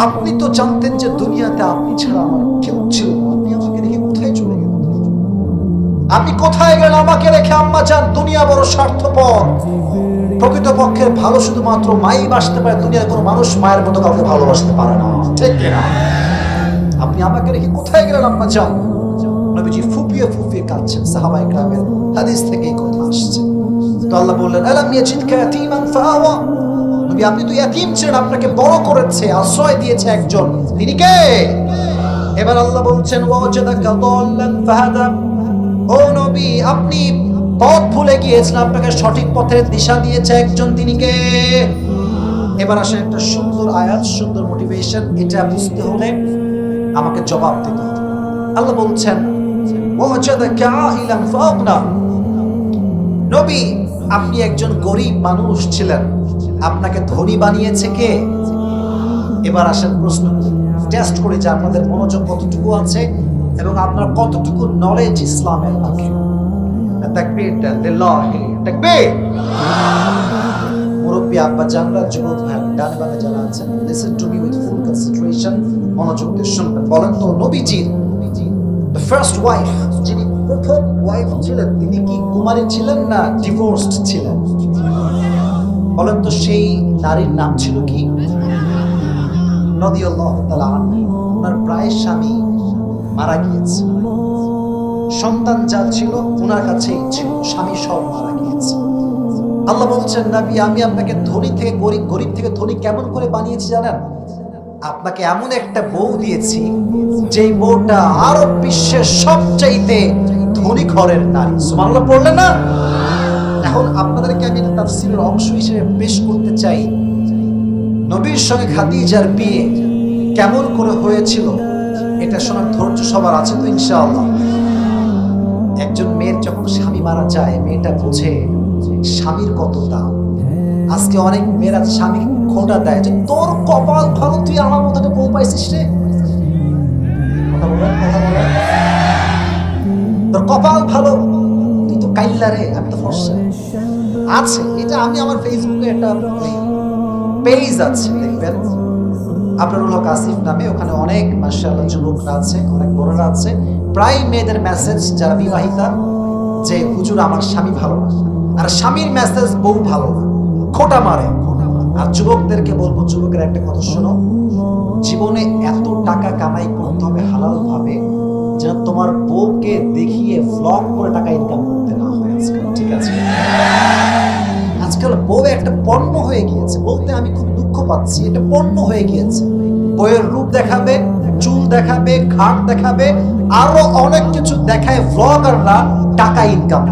আপনি তো জানতেন যে দুনিয়াতে আপনি ছাড়া আমার কেউ ছিল না, আপনি আমাকে রেখে কোথায় চলে গেলেন? আপনি কোথায় গেলেন আমাকে রেখে? আম্মা জান দুনিয়া বড় স্বার্থপর, প্রকৃতপক্ষে ভালো শুধুমাত্র মাই বাসতে পারে, দুনিয়ার কোনো মানুষ মায়ের মতো কাউকে ভালোবাসতে পারে না, ঠিক কিনা? আপনি আমাকে রেখে কোথায় গেলেন আম্মা জান? নবীজি ফুপিয়ে ফুপিয়ে কাঁদছেন। সাহাবায়ে কেরামের হাদিস থেকে এই কথা আসছে। তো আল্লাহ বললেন আলাম ইয়াজিদকা ইয়াতীমান ফাআওয়া, নবী আপনি তো ইয়াতীম ছিলেন, আপনাকে বড় করেছে, আশ্রয় দিয়েছে একজন, তিনি কে? এবার আল্লাহ বলছেন ওয়াজাদাকা দাল্লান ফাহাদা, ও নবী আপনি পথ ভুলে গিয়েছেন, আপনাকে সঠিক পথের দিশা দিয়েছে একজন, তিনি কে? এবার আসেন একটা সুন্দর আয়াত, সুন্দর মোটিভেশন, এটা বুঝতে হলে আমাকে জবাব দিতে হবে। আল্লাহ বলছেন ওয়াজাদাকা আইলান ফাআগনা, নবী আপনি একজন গরিব মানুষ ছিলেন, আপনাকে ধনী বানিয়েছে কে? এবার আসেন প্রশ্ন টেস্ট করে যে আপনাদের মনোযোগ কতটুকু আছে এবং আপনার কতটুকু নলেজ ইসলামের আছে। তাকবীর দেন, লিল্লাহি তাকবীর। মুরব্বী আব্বা জানরা, যুবক ভাই ডানে বামে যারা আছেন, listen to me with full concentration, মনোযোগ দিয়ে শুনবেন। বলেন তো নবীজির the first wife, যিনি প্রথম ওয়াইফ ছিলেন, তিনি কি কুমারী ছিলেন না ডিভোর্সড ছিলেন? বলেন তো সেই নারীর নাম ছিল কি? রাদিয়াল্লাহু তাআলা আনহা। ওনার প্রায় স্বামী মারা গিয়েছে, সন্তান যা ছিল ওনার কাছেই ছিল, স্বামী সব মারা গিয়েছে। আল্লাহ বলছেন নবী আমি আপনাকে ধনী থেকে গরিব, গরিব থেকে ধনী কেমন করে বানিয়েছি জানেন? আপনাকে এমন একটা বউ দিয়েছি যেই বউটা আরব বিশ্বের সবচাইতে ধনী ঘরের নারী। সুবহানাল্লাহ পড়লেন না? এখন আপনাদেরকে আমি তাফসীরের অংশ হিসেবে পেশ করতে চাই নবীর সঙ্গে খাদিজার বিয়ে কেমন করে হয়েছিল। এটা শোনার ধৈর্য সবার আছে তো ইনশাআল্লাহ? একজন মেয়ের যখন স্বামী মারা যায়, মেয়েটা বোঝে স্বামীর কত দাম। আজকে অনেক মেয়েরা স্বামী খোঁটা দেয় যে তোর কপাল ভালো, তুই আমার মতো বউ পাইছিস রে। কথা বলেন, কথা বলেন, তোর কপাল ভালো, তুই তো কাইল্লা রে, আমি তো ফর্সা। আছে, এটা আমি আমার ফেসবুকে একটা পেজ আছে, দেখবেন আবরারুল হক আসিফ নামে, ওখানে অনেক মাশাআল্লাহ যুবকরা আছে, অনেক বড়রা আছে, প্রায় মেয়েদের মেসেজ যারা বিবাহিতা যে হুজুর আমার স্বামী ভালো না, আর স্বামীর মেসেজ বউ ভালো না, খোঁটা মারে। আর যুবকদেরকে বলবো, যুবকের একটা কথা শোনো, জীবনে এত টাকা কামাই করতে হবে হালাল ভাবে যেন তোমার বউকে দেখিয়ে ভ্লগ করে টাকা ইনকাম করতে না হয় আজকাল, ঠিক আছে? আজকাল বউ একটা পণ্য হয়ে গিয়েছে, বলতে আমি খুব দুঃখ পাচ্ছি, এটা পণ্য হয়ে গিয়েছে। বউয়ের রূপ দেখাবে, চুল দেখাবে, ঘাট দেখাবে, আরো অনেক কিছু দেখায় ভ্লগাররা টাকা ইনকাম।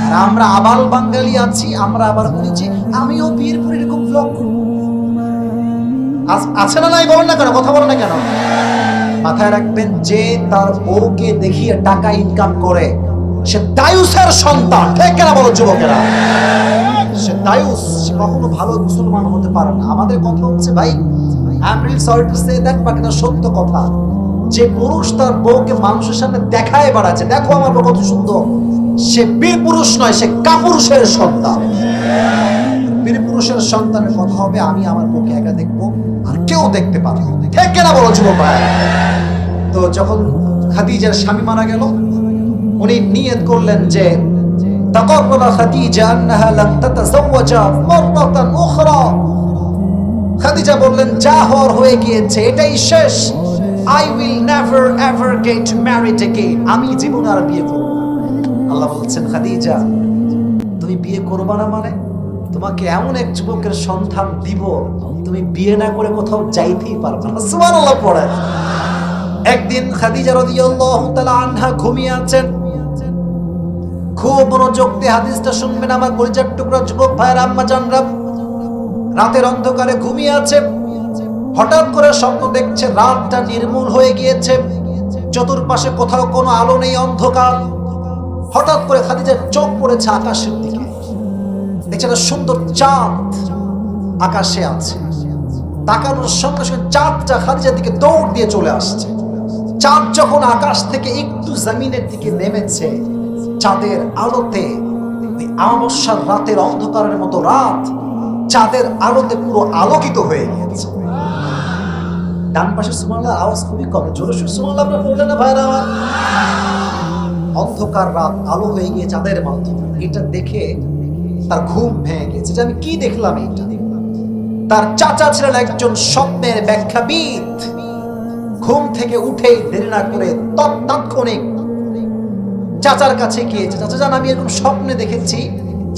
আর আমরা আবাল বাঙালি আছি, আমরা আবার বলেছি আমিও বিয়ের পরে এরকম ভ্লগ করব। আছে না নাই বলেন না কেন, কথা বলেন না কেন? মাথায় রাখবেন, যে তার বউকে দেখিয়ে টাকা ইনকাম করে সে দায়ুসের সন্তান, ঠিক কিনা বলো যুবকেরা? সে দায়ুস, সে কখনো ভালো মুসলমান হতে পারে না। আমাদের কথা হচ্ছে ভাই, I am really sorry to say that, but এটা সত্য কথা। যে পুরুষ তার বউকে মানুষের সামনে দেখায় বেড়াচ্ছে, দেখো আমার বউ কত সুন্দর, সে বীর পুরুষ নয়, সে কাপুরুষের সন্তান। বীর পুরুষের সন্তানের কথা হবে আমি আমার বউকে একা দেখবো, আর কেউ দেখতে পারবে না, ঠিক কিনা বলো যুবক ভাই? তো যখন খাদিজার স্বামী মারা গেল, উনি নিয়ত করলেন যে তাকাররা খাদিজা আন্নাহা লাম তাতাযাওয়াজা মাররাতান উখরা। খাদিজা বললেন যা হওয়ার হয়ে গিয়েছে, এটাই শেষ। I will never ever get married again. আমি জীবনে আর বিয়ে করব না। আল্লাহ বলছেন খাদিজা তুমি বিয়ে করবা না মানে তোমাকে এমন এক যুবকের সন্ধান দিব, তুমি বিয়ে না করে কোথাও যাইতেই পারবে না। সুবহানাল্লাহ পড়ে। একদিন খাদিজা রাদিয়াল্লাহু তাআলা আনহা ঘুমিয়ে আছেন, খুব মনোযোগ দিয়ে হাদিসটা শুনবেন আমার কলিজার টুকরা যুবক ভাইয়ের আম্মা জানরা। রাতের অন্ধকারে ঘুমিয়ে আছে, হঠাৎ করে স্বপ্ন দেখছে রাতটা নির্মূল হয়ে গিয়েছে, চতুর্পাশে কোথাও কোনো আলো নেই, অন্ধকার। হঠাৎ করে খাদিজার চোখ পড়েছে আকাশের দিকে, দেখছে একটা সুন্দর চাঁদ আকাশে আছে। তাকানোর সঙ্গে সঙ্গে চাঁদটা খাদিজার দিকে দৌড় দিয়ে চলে আসছে। চাঁদ যখন আকাশ থেকে একটু জমিনের দিকে নেমেছে, চাঁদের আলোতে অমাবস্যার রাতের অন্ধকারের মতো রাত চাঁদের আলোতে পুরো আলোকিত হয়ে গিয়েছে। ডান পাশে সুবহানাল্লাহ আওয়াজ খুবই কম, জোরে সুবহানাল্লাহ আপনারা বললেন না ভাইরা আমার? অন্ধকার রাত আলো হয়ে গিয়ে চাঁদের মাধ্যমে, এটা দেখে তার ঘুম ভেঙে গেছে যে আমি কি দেখলাম এটা। তার চাচা ছিলেন একজন স্বপ্নের ব্যাখ্যাবিদ। ঘুম থেকে উঠেই দেরি না করে তাৎক্ষণিক চাচার কাছে গিয়েছে, চাচা জান আমি এরকম স্বপ্নে দেখেছি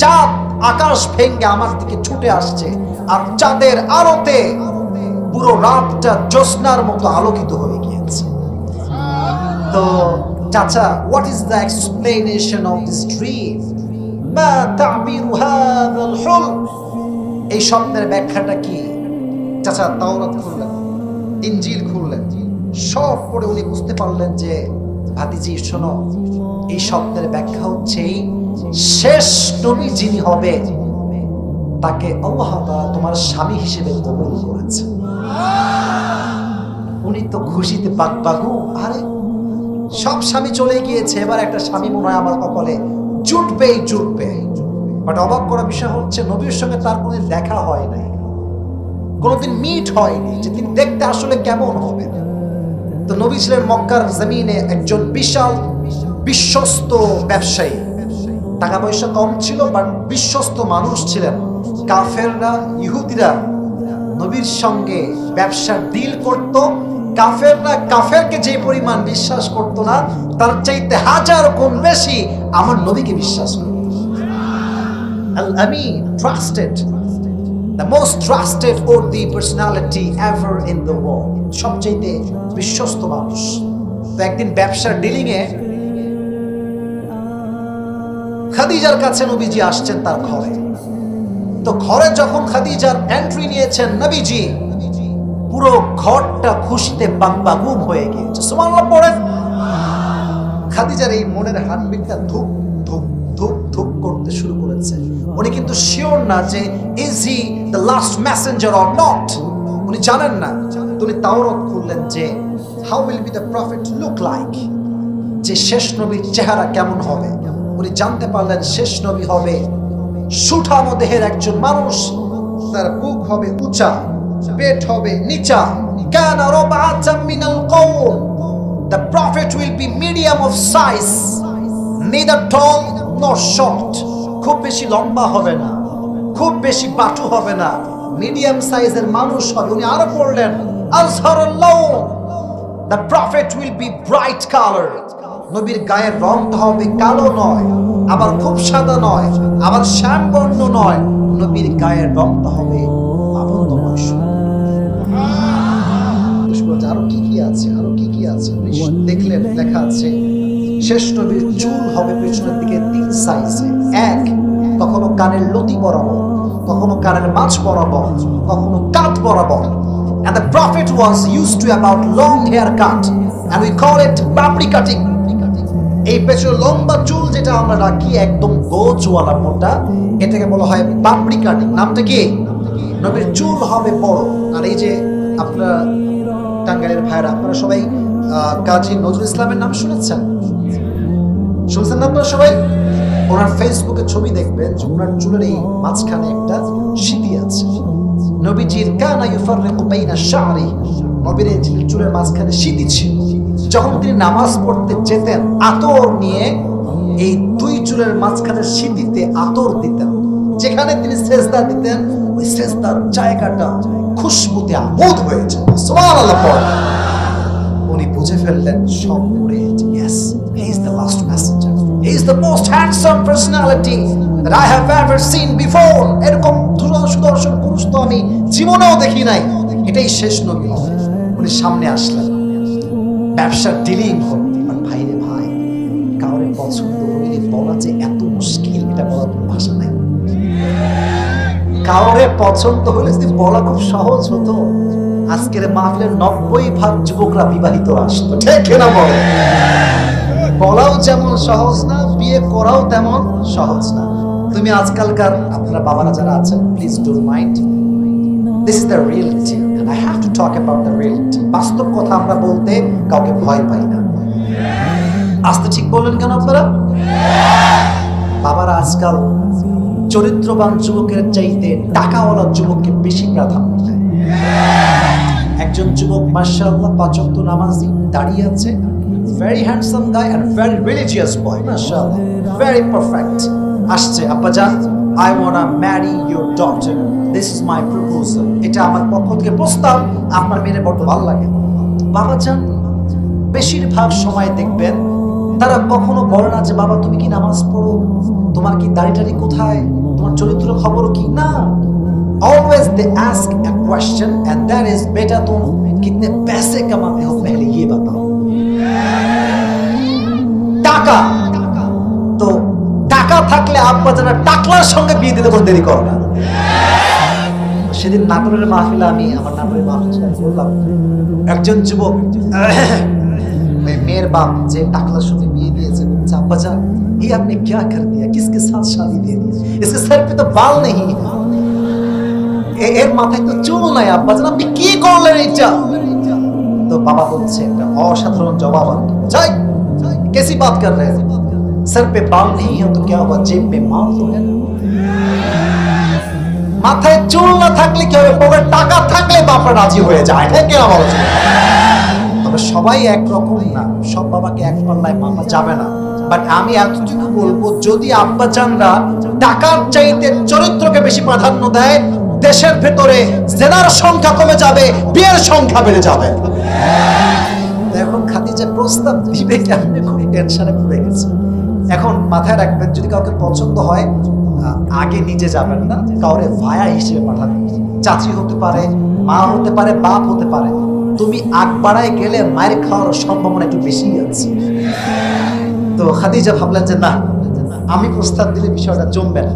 চাঁদ আকাশ ভেঙে আমার দিকে ছুটে আসছে, আর চাঁদের আলোতে পুরো রাতটা জ্যোৎস্নার মতো আলোকিত হয়ে গিয়েছে। তো চাচা, what is the explanation of this dream? মা তা'বিরু হাযাল হুলম? এই স্বপ্নের ব্যাখ্যাটা কি? চাচা তাওরাত খুললেন, ইনজিল খুললেন, সব পড়ে উনি বুঝতে পারলেন যে ভাতিজি শোনো, এই স্বপ্নের ব্যাখ্যা হচ্ছে শেষ নবী যিনি হবে তাকে আল্লাহ তাআলা তোমার স্বামী হিসেবে কবুল করেছে। উনি তো খুশিতে বাগবাগু, আরে সব স্বামী চলে গিয়েছে, এবার একটা স্বামী মনে হয় আমার কপালে জুটবেই জুটবে। বাট অবাক করা বিষয় হচ্ছে নবীর সঙ্গে তার কোনোদিন দেখা হয় নাই, কোনোদিন মিট হয়নি যে তিনি দেখতে আসলে কেমন হবে। তো নবী ছিলেন মক্কার জমিনে একজন বিশাল বিশ্বস্ত ব্যবসায়ী, টাকা পয়সা কম ছিল বাট বিশ্বস্ত মানুষ ছিলেন। কাফেররা ইহুদিরা নবীর সঙ্গে ব্যবসার ডিল করত। কাফেররা কাফেরকে যে পরিমাণ বিশ্বাস করতো না, তার চাইতে হাজার গুণ বেশি আমার নবীকে বিশ্বাস করত। আল আমিন, trusted, the most trusted worthy personality ever in the world, সবচেয়ে বিশ্বস্ত মানুষ। তো একদিন ব্যবসার ডিলিং এ খাদিজার কাছে নবীজি আসছেন তার ঘরে। তো ঘরে যখন খাদিজার এন্ট্রি নিয়েছেন নবীজি, পুরো ঘরটা খুশিতে বাগবাগুম হয়ে গিয়েছে। সুবহানাল্লাহ পড়েন। খাদিজার এই মনের হার্টবিটটা ধুক ধুক ধুক ধুক করতে শুরু করেছে। উনি কিন্তু শিওর না যে is he the last Messenger or not, উনি জানেন না। উনি তাওরাত খুললেন যে how will be the prophet look like, যে শেষ নবীর চেহারা কেমন হবে। উনি জানতে পারলেন শেষ নবী হবে সুঠাম দেহের একজন মানুষ, তার বুক হবে উঁচা, পেট হবে নিচা। কানা রাবাতাম মিনাল কওম, the prophet will be medium of size, neither tall nor short. খুব বেশি লম্বা হবে না, খুব বেশি বাটু হবে না, মিডিয়াম সাইজের মানুষ হবে। উনি আরো পড়লেন আযহারুল লাউন, the prophet will be bright colored. নবীর গায়ের রংটা হবে কালো নয়, আবার খুব সাদা নয়, আবার শ্যামবর্ণ নয়। নবীর গায়ের রংটা হবে লাবণ্যময়। আরো কি কি আছে, আরো কি কি আছে দেখলেন? লেখা আছে শেষ নবীর চুল হবে পেছনের দিকে 3 সাইজে। এক, কখনো কানের লতি বরাবর, কখনো কানের মাঝ বরাবর, কখনো কাঁধ বরাবর। And the prophet was used to about long haircut, and we call it babri cutting. এই পেছনে লম্বা চুল যেটা আমরা রাখি একদম গোজওয়ালা মোটা, এটাকে বলা হয় বাবরি কাটিং। নামটা কি? নবীর চুল হবে বড়। আর এই যে আপনারা টাঙ্গাইলের ভাইরা, আপনারা সবাই কাজী নজরুল ইসলামের নাম শুনেছেন? শুনছেন না আপনারা সবাই? ওনার ফেসবুকে ছবি দেখবেন যে ওনার চুলের এই মাঝখানে একটা সিঁথি আছে। নবীজির কানা ইউফাররিকু বাইনা শা'রি, নবীর এই চুলের মাঝখানে সিঁথি ছিল। যখন তিনি নামাজ পড়তে যেতেন আতর নিয়ে এই 2 চুলের মাঝখানে সিঁথিতে আতর দিতেন। যেখানে তিনি সেজদা দিতেন ওই সেজদার জায়গাটা খুশবুতে আমোদ হয়ে যেত। সুবহানাল্লাহ। উনি বুঝে ফেললেন সব পড়ে, yes, he is the last messenger, he is the most handsome personality that I have ever seen before. এরকম সুদর্শন পুরুষ তো আমি জীবনেও দেখি নাই, এটাই শেষ নবী হবে। উনি সামনে আসলেন, ব্যবসার ডিলিং হল। আর ভাই রে ভাই, কাউরে পছন্দ হইলে বলা যে এত মুশকিল, এটা বলার কোনো ভাষা নাই। কাউরে পছন্দ হইলে যদি বলা খুব সহজ হতো, আজকের মাহফিলের 90% যুবকরা বিবাহিত আসতো। ঠিক কিনা বলে? বলাও যেমন সহজ না, বিয়ে করাও তেমন সহজ না। তুমি আজকালকার আপনারা বাবারা যারা আছেন, please don't mind, this is the reality and I have to talk about the reality. বাস্তব কথা আমরা বলতে কাউকে ভয় পাই না। আস্তে ঠিক বললেন কেন আপনারা? বাবারা আজকাল চরিত্রবান যুবকের চাইতে টাকাওয়ালা যুবককে বেশি প্রাধান্য দেয়। একজন যুবক মাশাআল্লাহ 5 ওয়াক্ত নামাজি, দাঁড়িয়ে আছে, very handsome guy and very religious boy, মাশাআল্লাহ, very perfect। আসছে, আব্বাজান, I wanna marry your daughter, this is my proposal, এটা আমার পক্ষ থেকে প্রস্তাব, আপনার মেয়ের বড় ভালো লাগে। বাবাজান বেশিরভাগ সময় দেখবেন তারা কখনো বলে না যে বাবা তুমি কি নামাজ পড়ো, তোমার কি দাড়ি কোথায়, তোমার চরিত্র খবর কি, না। Always they ask a question and that is बेटा तुम कितने पैसे कमाते हो पहले ये बताओ। টাকা তো টাকা থাকলে আব্বা যারা টাকলার সঙ্গে বিয়ে দিতে কোনো দেরি করে না। সেদিন নাটোরের মাহফিলে আমি আমার নাটোরের মাহফিলে বললাম, একজন যুবক মেয়ের বাপ যে টাকলার সঙ্গে বিয়ে দিয়েছে, বলছে আব্বা জান ये आपने क्या कर दिया, किसके साथ शादी दे दी, इसके सर पे तो बाल नहीं है, এর মাথায় তো চুল নাই, আব্বা জান আপনি কি করলেন এটা? তো বাবা বলছে একটা অসাধারণ জবাব, আর যাই कैसी बात कर रहे हैं, सर पे बाल नहीं है तो क्या हुआ, जेब में माल तो है ना। মাথায় চুল না থাকলে কি হবে, পকেটে টাকা থাকলে বাবা রাজি হয়ে যায়, ঠিক কিনা বলো? তবে সবাই একরকম না, সব বাবাকে এক পাল্লায় মাপা যাবে না। বাট আমি এতটুকু বলবো, যদি আব্বা জানরা টাকার চাইতে চরিত্রকে বেশি প্রাধান্য দেয়, দেশের ভেতরে জেনার সংখ্যা কমে যাবে, বিয়ের সংখ্যা বেড়ে যাবে। এখন খাদিজা প্রস্তাব দিবে কেমনে, খুবই টেনশনে পড়ে গেছে। এখন মাথায় রাখবেন, যদি কাউকে পছন্দ হয় আগে নিজে যাবেন না, কাউরে ভায়া হিসেবে পাঠাবেন। চাচি হতে পারে, মা হতে পারে, বাপ হতে পারে। তুমি আগ বাড়ায় গেলে মায়ের খাওয়ার সম্ভাবনা একটু বেশি আছে। তো খাদিজা ভাবলেন যে না, আমি প্রস্তাব দিলে বিষয়টা জমবে না।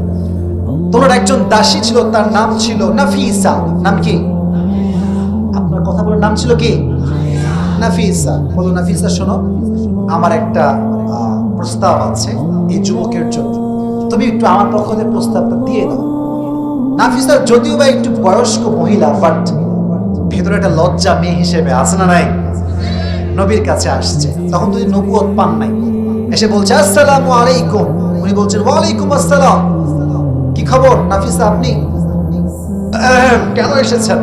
তোমার একজন দাসী ছিল, তার নাম ছিল নাফিসা। নাম কি? আপনার কথা বলার নাম ছিল কি? নাফিসা। বলো নাফিসা, শোনো, আমার একটা প্রস্তাব আছে এই যুবকের জন্য, তুমি একটু আমার পক্ষ থেকে প্রস্তাবটা দিয়ে দাও। নাফিসা যদিও বা একটু বয়স্ক মহিলা, বাট ভেতরে একটা লজ্জা মেয়ে হিসেবে আছে না নাই? নবীর কাছে আসছে, তখন তুমি নবুয়ত পান নাই, এসে বলছে আসসালামু আলাইকুম উনি বলছেন ওয়ালাইকুম আসসালাম, কি খবর নাফিসা, আপনি কেন এসেছেন?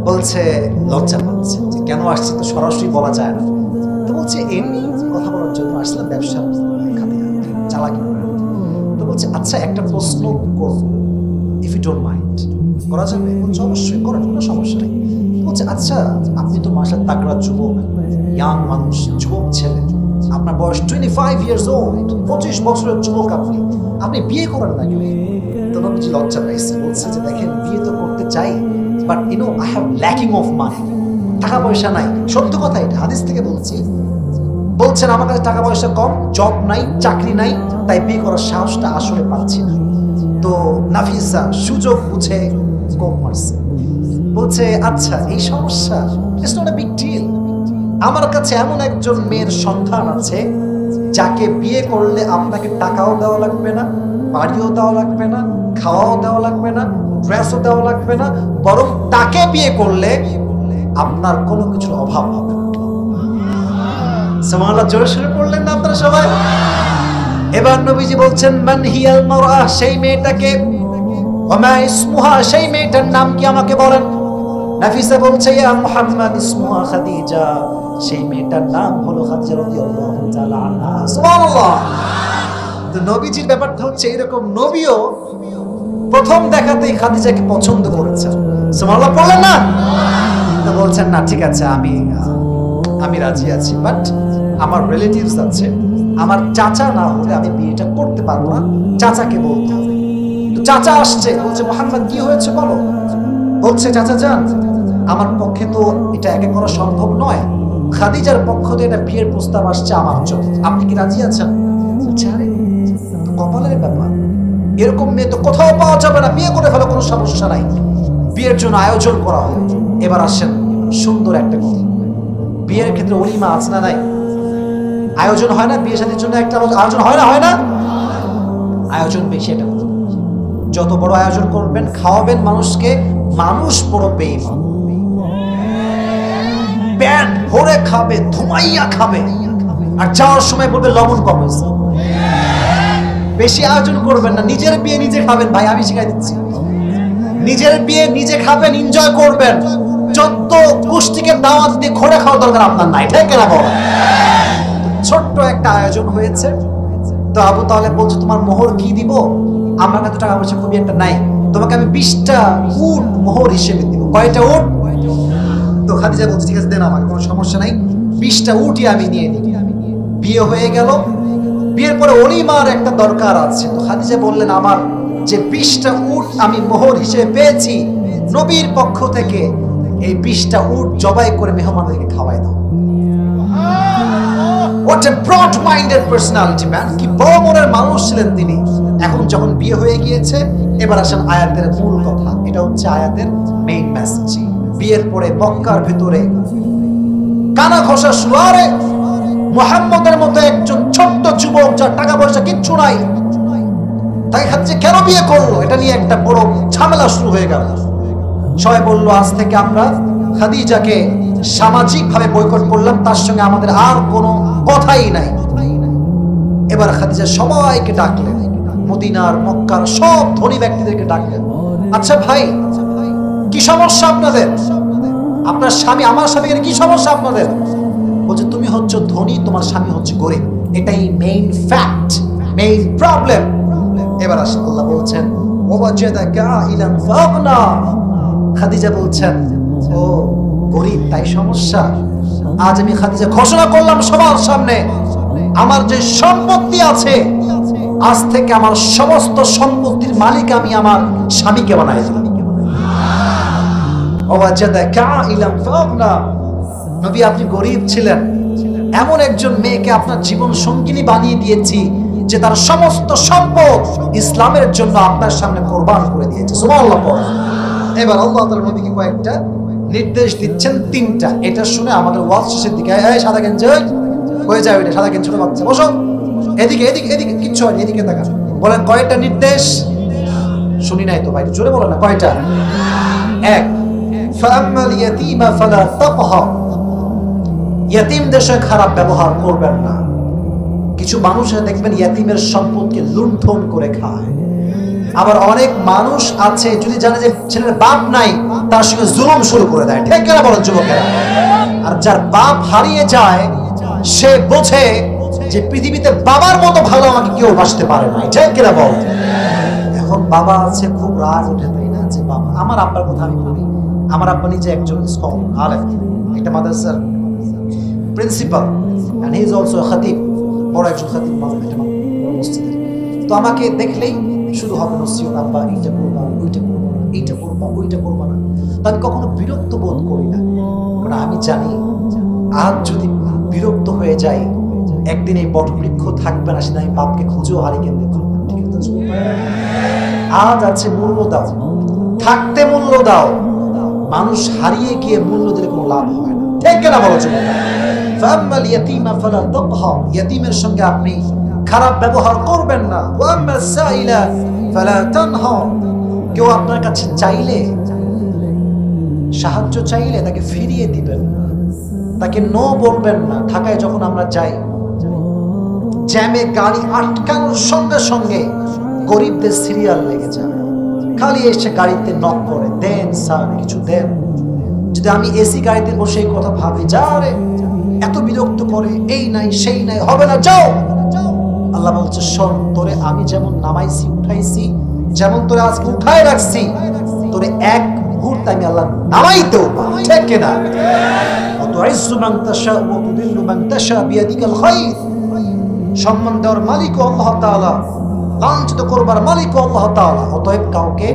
বলছে লজ্জা পাচ্ছে যে কেন আসছি তো সরাসরি বলা যায় না। তো বলছে এমনি কথা বলার জন্য আসলাম, ব্যবসা চালাকি করে। তো বলছে আচ্ছা একটা প্রশ্ন করব, ইফ ইউ ডোন্ট মাইন্ড, করা যাবে? বলছে অবশ্যই করেন, কোনো সমস্যা নেই। বলছে আচ্ছা আপনি তো মাশাআল্লাহ তাগড়া যুবক, ইয়াং মানুষ, যুবক ছেলে, আপনার বয়স 25 ইয়ার্স ওল্ড, 25 বছরের যুবক, আপনি বিয়ে করেন না কেন? তো নবীজি লজ্জা পাইছে, বলছে যে দেখেন বিয়ে তো করতে চাই, but you know I have lacking of money, টাকা পয়সা নাই। সত্য কথা, এটা হাদিস থেকে বলছি। বলছেন আমার কাছে টাকা পয়সা কম, জব নাই, চাকরি নাই, তাই বিয়ে করার সাহসটা আসলে পাচ্ছি না। তো নাফিসা সুযোগ বুঝে কম মারছে, বলছে আচ্ছা এই সমস্যা, it's not a big deal. আমার কাছে এমন একজন মেয়ের সন্ধান আছে যাকে বিয়ে করলে আপনাকে টাকাও দেওয়া লাগবে না, বাড়িও দেওয়া লাগবে না, খাওয়াও দেওয়া লাগবে না, ড্রেসও দেওয়া লাগবে না, বরং তাকে বিয়ে করলে আপনার কোনো কিছুর অভাব হবে না। সুবহানাল্লাহ, জোরে শুরু করলেন না আপনারা সবাই? এবার নবীজি বলছেন মান হিয়াল মারআ, সেই মেয়েটাকে, ওয়া মা ইসমুহা, সেই মেয়েটার নাম কি আমাকে বলেন। নাফিসা বলছে ইয়া মুহাম্মদ ইসমুহা খাদিজা, সেই মেয়েটার নাম হলো খাদিজা রাদিয়াল্লাহু তাআলা আনহা। সুবহানাল্লাহ। তো নবীজির ব্যাপারটা হচ্ছে এরকম, নবীও প্রথম দেখাতেই খাদিজাকে পছন্দ করেছেন। সুবহানাল্লাহ বলেন না? তো বলছেন না ঠিক আছে, আমি রাজি আছি, বাট আমার রিলেটিভস আছে, আমার চাচা না হলে আমি বিয়েটা করতে পারবো না, চাচাকে বলতে হবে। তো চাচা আসছে, বলছে মুহাম্মদ কি হয়েছে বলো। বলছে চাচা যান, আমার পক্ষে তো এটা একা করা সম্ভব নয়, খাদিজার পক্ষ থেকে এটা বিয়ের প্রস্তাব আসছে আমার জন্য, আপনি কি রাজি আছেন? আরে তো কপালের ব্যাপার, এরকম মেয়ে তো কোথাও পাওয়া যাবে না, বিয়ে করে ফেলো, কোনো সমস্যা নাই। বিয়ের জন্য আয়োজন করা হলো। এবার আসেন সুন্দর একটা কথা, বিয়ের ক্ষেত্রে ওলিমা আছে না নাই? আয়োজন হয় না? বিয়ে শাদীর জন্য একটা আয়োজন হয় না? হয় না? আয়োজন বেশি, এটা যত বড় আয়োজন করবেন, খাওয়াবেন মানুষকে, মানুষ বড় বেঈমান, পেট ভরে খাবে, ধুমাইয়া খাবে, আর যাওয়ার সময় বলবে লবণ কম হয়েছে। বেশি আয়োজন করবেন না, নিজের বিয়ে নিজে খাবেন ভাই, আমি শিখাই দিচ্ছি। নিজের বিয়ে নিজে খাবেন, এনজয় করবেন, যত গোষ্ঠীকে দাওয়াত দিয়ে ঘরে খাওয়ার দরকার আপনার নাই, ঠিক না বলো? ছোট্ট একটা আয়োজন হয়েছে। তো আবু তাহলে বলছে তোমার মোহর কি দিব? আমার কাছে টাকা পয়সা খুবই একটা নাই, তোমাকে আমি 20টা উট মোহর হিসেবে দিব। কয়টা উট? তো খাদিজা বলছে ঠিক আছে দেন, আমাকে কোনো সমস্যা নাই, 20টা উটই আমি নিয়ে নিই। বিয়ে হয়ে গেল। বিয়ের পরে ওলিমার একটা দরকার আছে। তো খাদিজা বললেন আমার যে 20টা উট আমি মোহর হিসেবে পেয়েছি নবীর পক্ষ থেকে, এই 20টা উট জবাই করে মেহমানদেরকে খাওয়াই দাও। What a broad-minded personality, man! কি বড় মনের মানুষ ছিলেন তিনি। এখন যখন বিয়ে হয়ে গিয়েছে, এবার আসেন আয়াতের মূল কথা। এটা হচ্ছে আয়াতের মেইন মেসেজ। বিয়ের পরে মক্কার ভিতরে কানা ঘষা শুরু। আরে মুহাম্মদের মতো একজন ছোট্ট যুবক, যার টাকা পয়সা কিচ্ছু নাই, তাই খাচ্ছে কেন বিয়ে করলো, এটা নিয়ে একটা বড় ঝামেলা শুরু হয়ে গেল। সবাই বললো আজ থেকে আমরা খাদিজাকে সামাজিকভাবে বয়কট করলাম, তার সঙ্গে আমাদের আর কোনো কথাই নাই। এবার খাদিজা সবাইকে ডাকলেন, মদিনার মক্কার সব ধনী ব্যক্তিদেরকে ডাকলেন। আচ্ছা ভাই, কি সমস্যা আপনাদের? আপনার স্বামী, আমার স্বামীর কি সমস্যা আপনাদের? বলছে তুমি হচ্ছে ধনী, তোমার স্বামী হচ্ছে গরিব, এটাই মেইন ফ্যাক্ট, মেইন প্রবলেম। এবার আসেন, আল্লাহ বলছেন ওয়াজাদাকা ইলান ফাগনা। খাদিজা বলছেন ও গরিব তাই সমস্যা। আজ আমি খাদিজা ঘোষণা করলাম সবার সামনে, আমার যে সম্পত্তি আছে, আজ থেকে আমার সমস্ত সম্পত্তির মালিক আমি আমার স্বামীকে বানাই দিলাম। ওয়াজাদাকা ইলান ফাগনা। নবী আপনি গরিব ছিলেন, এমন একজন মেয়েকে আপনার জীবন সঙ্গিনী বানিয়ে দিয়েছি যে তার সমস্ত সম্পদ ইসলামের জন্য আপনার সামনে কোরবান করে দিয়েছে। সুবহানাল্লাহ। এবার আল্লাহ তাআলা নবীকে কয়েকটা নির্দেশ দিচ্ছেন, 3টা। এটা শুনে আমাদের ওয়াজ শেষের দিকে, এই সাদা গেঞ্জি হয়ে যাবে, এটা সাদা গেঞ্জি ছোট বাচ্চা বসো, এদিকে এদিকে এদিকে, কিচ্ছু হয়নি, এদিকে তাকান। বলেন কয়টা নির্দেশ? শুনি নাই তো ভাই, জোরে বলেন না কয়টা। 1, ফাআম্মাল ইয়াতীমা ফালা তাকহার, ইয়াতীমদের সাথে খারাপ ব্যবহার করবেন না। কিছু মানুষরা দেখবেন ইয়াতিমের সম্পদকে লুণ্ঠন করে খায়। আবার অনেক মানুষ আছে যদি জানে যে ছেলের বাপ নাই, তার সঙ্গে জুলুম শুরু করে দেয়। ঠিক কিনা বলেন যুবকেরা? আর যার বাপ হারিয়ে যায় সে বোঝে যে পৃথিবীতে বাবার মতো ভালো আমাকে কেউ বাসতে পারে না। ঠিক কিনা বল? এখন বাবা আছে, খুব রাগ ওঠে, তাই না? যে বাবা, আমার আব্বার কথা আমি বলি, আমার আব্বা নিজে একজন আলেম, একটা মাদ্রাসার principal, and he is also খাতিব, বড় একজন খাতিব মসজিদের। তো আমাকে দেখলেই শুরু হবে নসিহত, আব্বা এইটা করবা, ওইটা করবা, এইটা করবা, ওইটা করবা না। তো আমি কখনো বিরক্ত বোধ করি না, কারণ আমি জানি আজ যদি বিরক্ত হয়ে যাই একদিন এই বটবৃক্ষ থাকবে না, সেটা আমি বাপকে খুঁজেও হারিকেন দেব। ঠিক আছে? আজ আছে মূল্য দাও, থাকতে মূল্য দাও। মানুষ হারিয়ে গিয়ে মূল্য দিলে কোনো লাভ হয় না। ঠিক কিনা বলো যুবক? ফাম্মাল ইয়াতীমা ফালা তাকহার, ইয়াতীমের সঙ্গে আপনি খারাপ ব্যবহার করবেন না। ওয়াম্মাস সাইলা ফালা তানহার, কেউ আপনার কাছে চাইলে, সাহায্য চাইলে তাকে ফিরিয়ে দিবেন না, তাকে নো বলবেন না। ঢাকায় যখন আমরা যাই, জ্যামে গাড়ি আটকানোর সঙ্গে সঙ্গে গরিবদের সিরিয়াল লেগে যায়, খালি এসে গাড়িতে নক করে, দেন স্যার কিছু দেন। যদি আমি এসি গাড়িতে বসে এই কথা ভাবি, যা রে এত বিরক্ত করে, এই নাই সেই নাই, হবে না, যাও। আল্লাহ বলছে, শোন, তোরে আমি যেমন নামাইছি, উঠাইছি, যেমন তোরে আজকে উঠায় রাখছি, তোরে এক মুহূর্তে আমি আল্লাহ নামাইতেও পারি। ঠিক কিনা? তুইজ্জু মান তাশা ওয়া তুযিল্লু মান তাশা বিয়াদিকাল খায়র, সম্মান দেওয়ার মালিকও আল্লাহ তাআলা, লাঞ্ছিত করবার মালিকও আল্লাহ তাআলা। অতএব কাউকে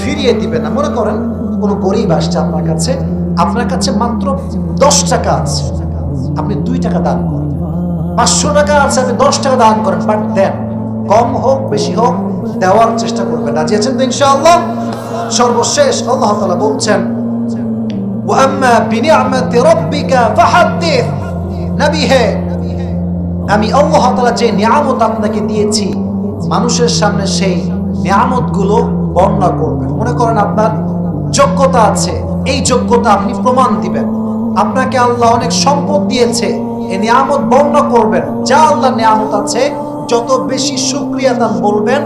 ফিরিয়ে দিবেন না। মনে করেন কোন গরিব আসছে আপনার কাছে মাত্র 10 টাকা আছে, আপনি 2 টাকা দান করেন। 500 টাকা আছে, আপনি 10 টাকা দান করেন, বাট দেন, কম হোক বেশি হোক দেওয়ার চেষ্টা করবেন। রাজি আছেন তো ইনশাআল্লাহ? সর্বশেষ আল্লাহ তাআলা বলছেন, ওয়া আম্মা বিনিআমাতি রাব্বিকা ফাহাদ্দিস, নবী হে, আমি আল্লাহ তাআলা যে নিয়ামত আপনাকে দিয়েছি, মানুষের সামনে সেই নিয়ামতগুলো বর্ণনা করবেন। মনে করেন আপনার যোগ্যতা আছে, এই যোগ্যতা আপনি প্রমাণ দিবেন। আপনাকে আল্লাহ অনেক সম্পদ দিয়েছে, এই নিয়ামত বর্ণনা করবেন। যা আল্লাহ নিয়ামত আছে যত বেশি শুকরিয়া দান বলবেন,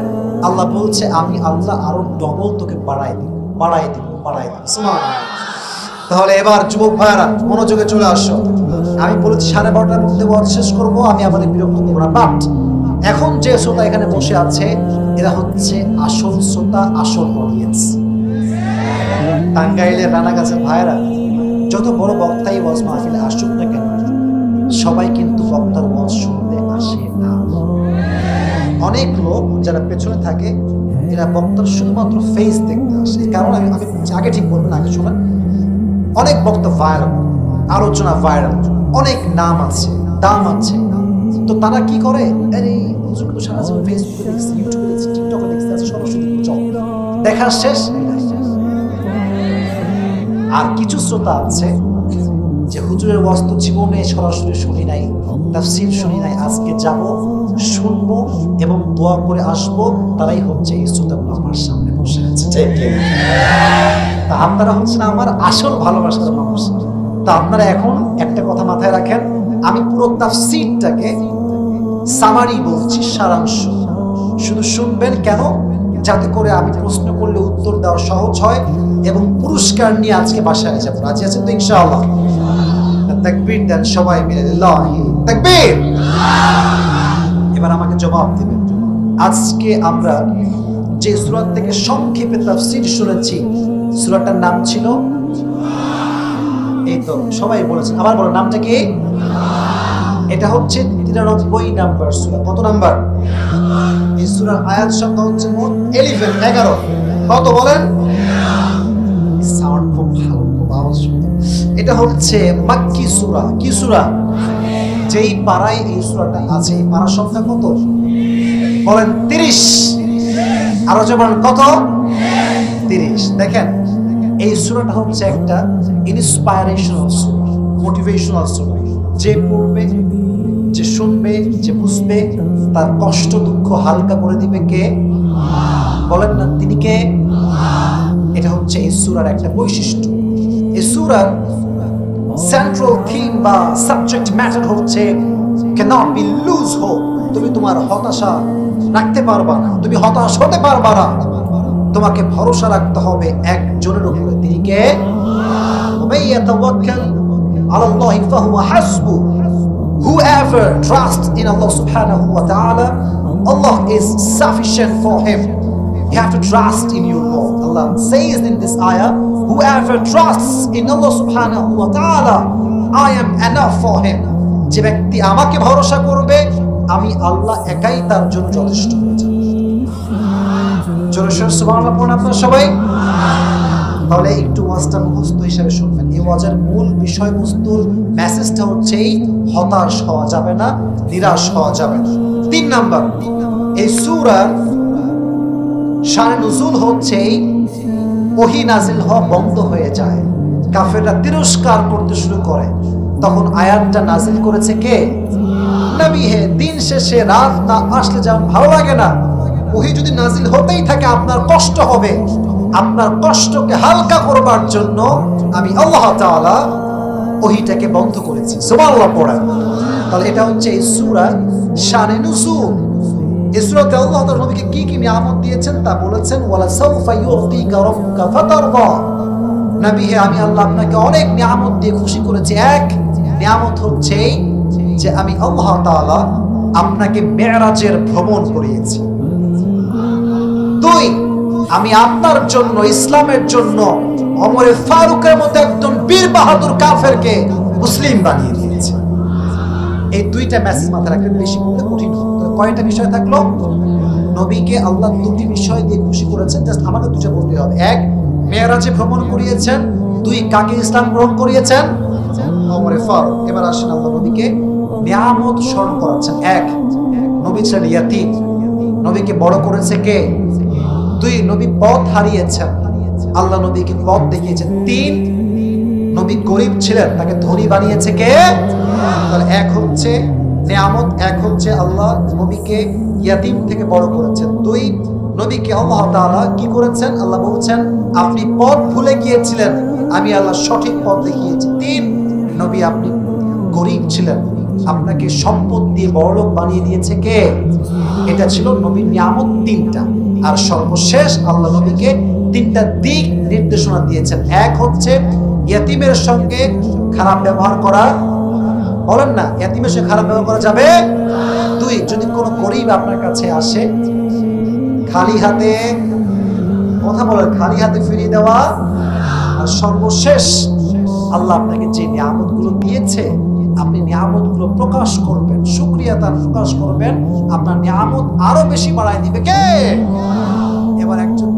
আল্লাহ বলছে আমি আল্লাহ আরো ডবল তোকে বাড়াই দিব। সুবহানাল্লাহ। তাহলে এবার যুবক ভাইরা মনোযোগে চলে আসো। আমি বলেছি 12:30টার মধ্যে ওয়াজ শেষ করব, আমি আমাদের বিরক্ত করব না। বাট এখন যে শ্রোতা এখানে বসে আছে, এরা হচ্ছে আসল শ্রোতা, আসল অডিয়েন্স। টাঙ্গাইলের রানাগাছের ভাইরা, যত বড় বক্তাই ওয়াজ মাহফিলে আসুক না কেন, সবাই কিন্তু বক্তার ওয়াজ শুনতে আসে না। অনেক লোক যারা পেছনে থাকে, এরা বক্তার শুধুমাত্র ফেস দেখতে আসে। কারণ আমি আগে ঠিক বলবেন, আগে শোনেন, অনেক বক্তা ভাইরাল, আলোচনা ভাইরাল, অনেক নাম আছে, দাম আছে। তো তারা কি করে, আরে হুজুর তো সারা জীবন ফেসবুকে দেখছি, ইউটিউবে দেখছি, টিকটকে দেখছি, সরাসরি চল দেখা শেষ। আর কিছু শ্রোতা আছে যে হুজুরের ওয়াজ তো জীবনে সরাসরি শুনি নাই, তাফসীর শুনি নাই, আজকে যাব, শুনবো এবং দোয়া করে আসবো। তারাই হচ্ছে এই শ্রোতাগুলো আমার সামনে বসে আছে। তা আপনারা হচ্ছেন আমার আসল ভালোবাসার মানুষ। তা আপনারা এখন একটা কথা মাথায় রাখেন, আমি পুরো তাফসীরটাকে সামারি বলছি, সারাংশ। শুধু শুনবেন, কেন? যাতে করে আমি প্রশ্ন করলে উত্তর দেওয়া সহজ হয় এবং পুরস্কার নিয়ে আজকে বাসায় যাব। রাজি আছেন তো ইনশাআল্লাহ? তাকবীর দেন সবাই মিলে, লিল্লাহি তাকবীর। এবার আমাকে জবাব দিবেন, আজকে আমরা যে সূরা থেকে সংক্ষেপে তাফসীর শুনেছি, সূরাটার নাম ছিল, এই তো সবাই বলেছেন, আবার বলো নামটা কি? এটা হচ্ছে 93 নাম্বার সূরা। কত নাম্বার? এই সূরার আয়াত সংখ্যা হচ্ছে মোট 11। কত বলেন? সাউন্ড খুব ভালো, খুব আওয়াজ শুনতে। এটা হচ্ছে মাক্কি সূরা। কি সূরা? যেই পাড়ায় এই সূরাটা আছে, এই পাড়ার সংখ্যা কত বলেন? 30। আরো যেমন কত? 30। দেখেন, এই সূরাটা হচ্ছে একটা ইন্সপায়ারেশনাল সূরা, মোটিভেশনাল সূরা। যে পড়বে, যে শুনবে, যে বুঝবে, তার কষ্ট দুঃখ হালকা করে দিবে কে? বলেন না, তিনি কে? এটা হচ্ছে এই সূরার একটা বৈশিষ্ট্য। এই সূরার সেন্ট্রাল থিম বা সাবজেক্ট ম্যাটার হচ্ছে cannot be lose hope. তুমি তোমার হতাশা রাখতে পারবা না, তুমি হতাশ হতে পারবা না। তোমাকে ভরসা রাখতে হবে একজনের উপরে, তিনি কে? وَمَن يَتَوَكَّلْ عَلَى اللَّهِ فَهُوَ حَسْبُهُ. Whoever trusts in Allah subhanahu wa ta'ala, Allah is sufficient for him. You have to trust in your Lord. Allah says in this ayah, whoever trusts in Allah subhanahu wa ta'ala, I am enough for him. যে ব্যক্তি আমাকে ভরসা করবে, আমি আল্লাহ একাই তার জন্য যথেষ্ট হয়ে যাব। জোরে সোরে সুবহানাল্লাহ পড়ুন আপনারা সবাই। তাহলে একটু ওয়াজটা মুখস্থ হিসাবে শুনবেন। এই ওয়াজের মূল বিষয়বস্তুর মেসেজটা হচ্ছে হতাশ হওয়া যাবে না, নিরাশ হওয়া যাবে না। 3 নাম্বার, এই সূরার শানে নুজুল হচ্ছে ওহী নাজিল হওয়া বন্ধ হয়ে যায়, কাফেররা তিরস্কার করতে শুরু করে, তখন আয়াতটা নাজিল করেছে কে? নবী হে। দিন শেষে রাত না আসলে যেমন ভালো লাগে না, ওহী যদি নাজিল হতেই থাকে আপনার কষ্ট হবে। আপনার কষ্টকে হালকা করবার জন্য আমি আল্লাহ তাআলা ওহীটাকে বন্ধ করেছি। সুবহানাল্লাহ পড়েন। তাহলে এটা হচ্ছে এই সূরার শানে নুজুল। এই সূরাতে আল্লাহ তাআলা নবীকে কি কি নিয়ামত দিয়েছেন তা বলেছেন, ওয়ালা সাউফা ইউতিকা রাব্বুকা ফাতারদা। নবী হে, আমি আল্লাহ আপনাকে অনেক নিয়ামত দিয়ে খুশি করেছি। এক নিয়ামত হচ্ছে যে আমি আল্লাহ তাআলা আপনাকে মেরাজের ভ্রমণ করিয়েছি। 2, আমি আপনার জন্য, ইসলামের জন্য ওমরে ফারুকের মতো একজন বীর বাহাদুর কাফেরকে মুসলিম বানিয়ে দিয়েছি। এই 2টা মেসেজ মাথায় রাখবেন, বেশি বলতে কঠিন হবে। তাহলে কয়টা বিষয় থাকলো? নবীকে আল্লাহ 2টি বিষয় দিয়ে খুশি করেছেন, জাস্ট আমাকে 2টা বলতে হবে। 1, মেরাজে ভ্রমণ করিয়েছেন। 2, কাকে ইসলাম গ্রহণ করিয়েছেন? ওমরে ফারুক। এবার আসেন আল্লাহ নবীকে নিয়ামত স্মরণ করাচ্ছেন। 1, নবী ছিলেন ইয়াতীম, নবীকে বড় করেছে কে? 2, নবী পথ হারিয়েছেন, আল্লাহ নবীকে পথ দেখিয়েছেন। 3, নবী গরিব ছিলেন, তাকে ধনী বানিয়েছে কে? তাহলে 1 হচ্ছে নিয়ামত, 1 হচ্ছে আল্লাহ নবীকে ইয়াতীম থেকে বড় করেছেন। 2, নবীকে আল্লাহ তাআলা কি করেছেন? আল্লাহ বলছেন আপনি পথ ভুলে গিয়েছিলেন, আমি আল্লাহ সঠিক পথ দেখিয়েছি। 3, নবী আপনি গরিব ছিলেন, আপনাকে সম্পদ দিয়ে বড়লোক বানিয়ে দিয়েছে কে? এটা ছিল নবীর নিয়ামত 3টা। আর সর্বশেষ আল্লাহ নবীকে 3টা দিক নির্দেশনা দিয়েছেন। 1 হচ্ছে ইয়াতীমের সঙ্গে খারাপ ব্যবহার করা, বলেন না ইয়াতীমের সঙ্গে খারাপ ব্যবহার করা যাবে। 2, যদি কোনো গরিব আপনার কাছে আসে খালি হাতে, কথা বলেন, খালি হাতে ফিরিয়ে দেওয়া। আর সর্বশেষ আল্লাহ আপনাকে যে নিয়ামতগুলো দিয়েছে, আপনি নিয়ামতগুলো প্রকাশ করবেন, শুকরিয়া তার প্রকাশ করবেন, আপনার নিয়ামত আরো বেশি বাড়ায় দিবে কে? এবার একজন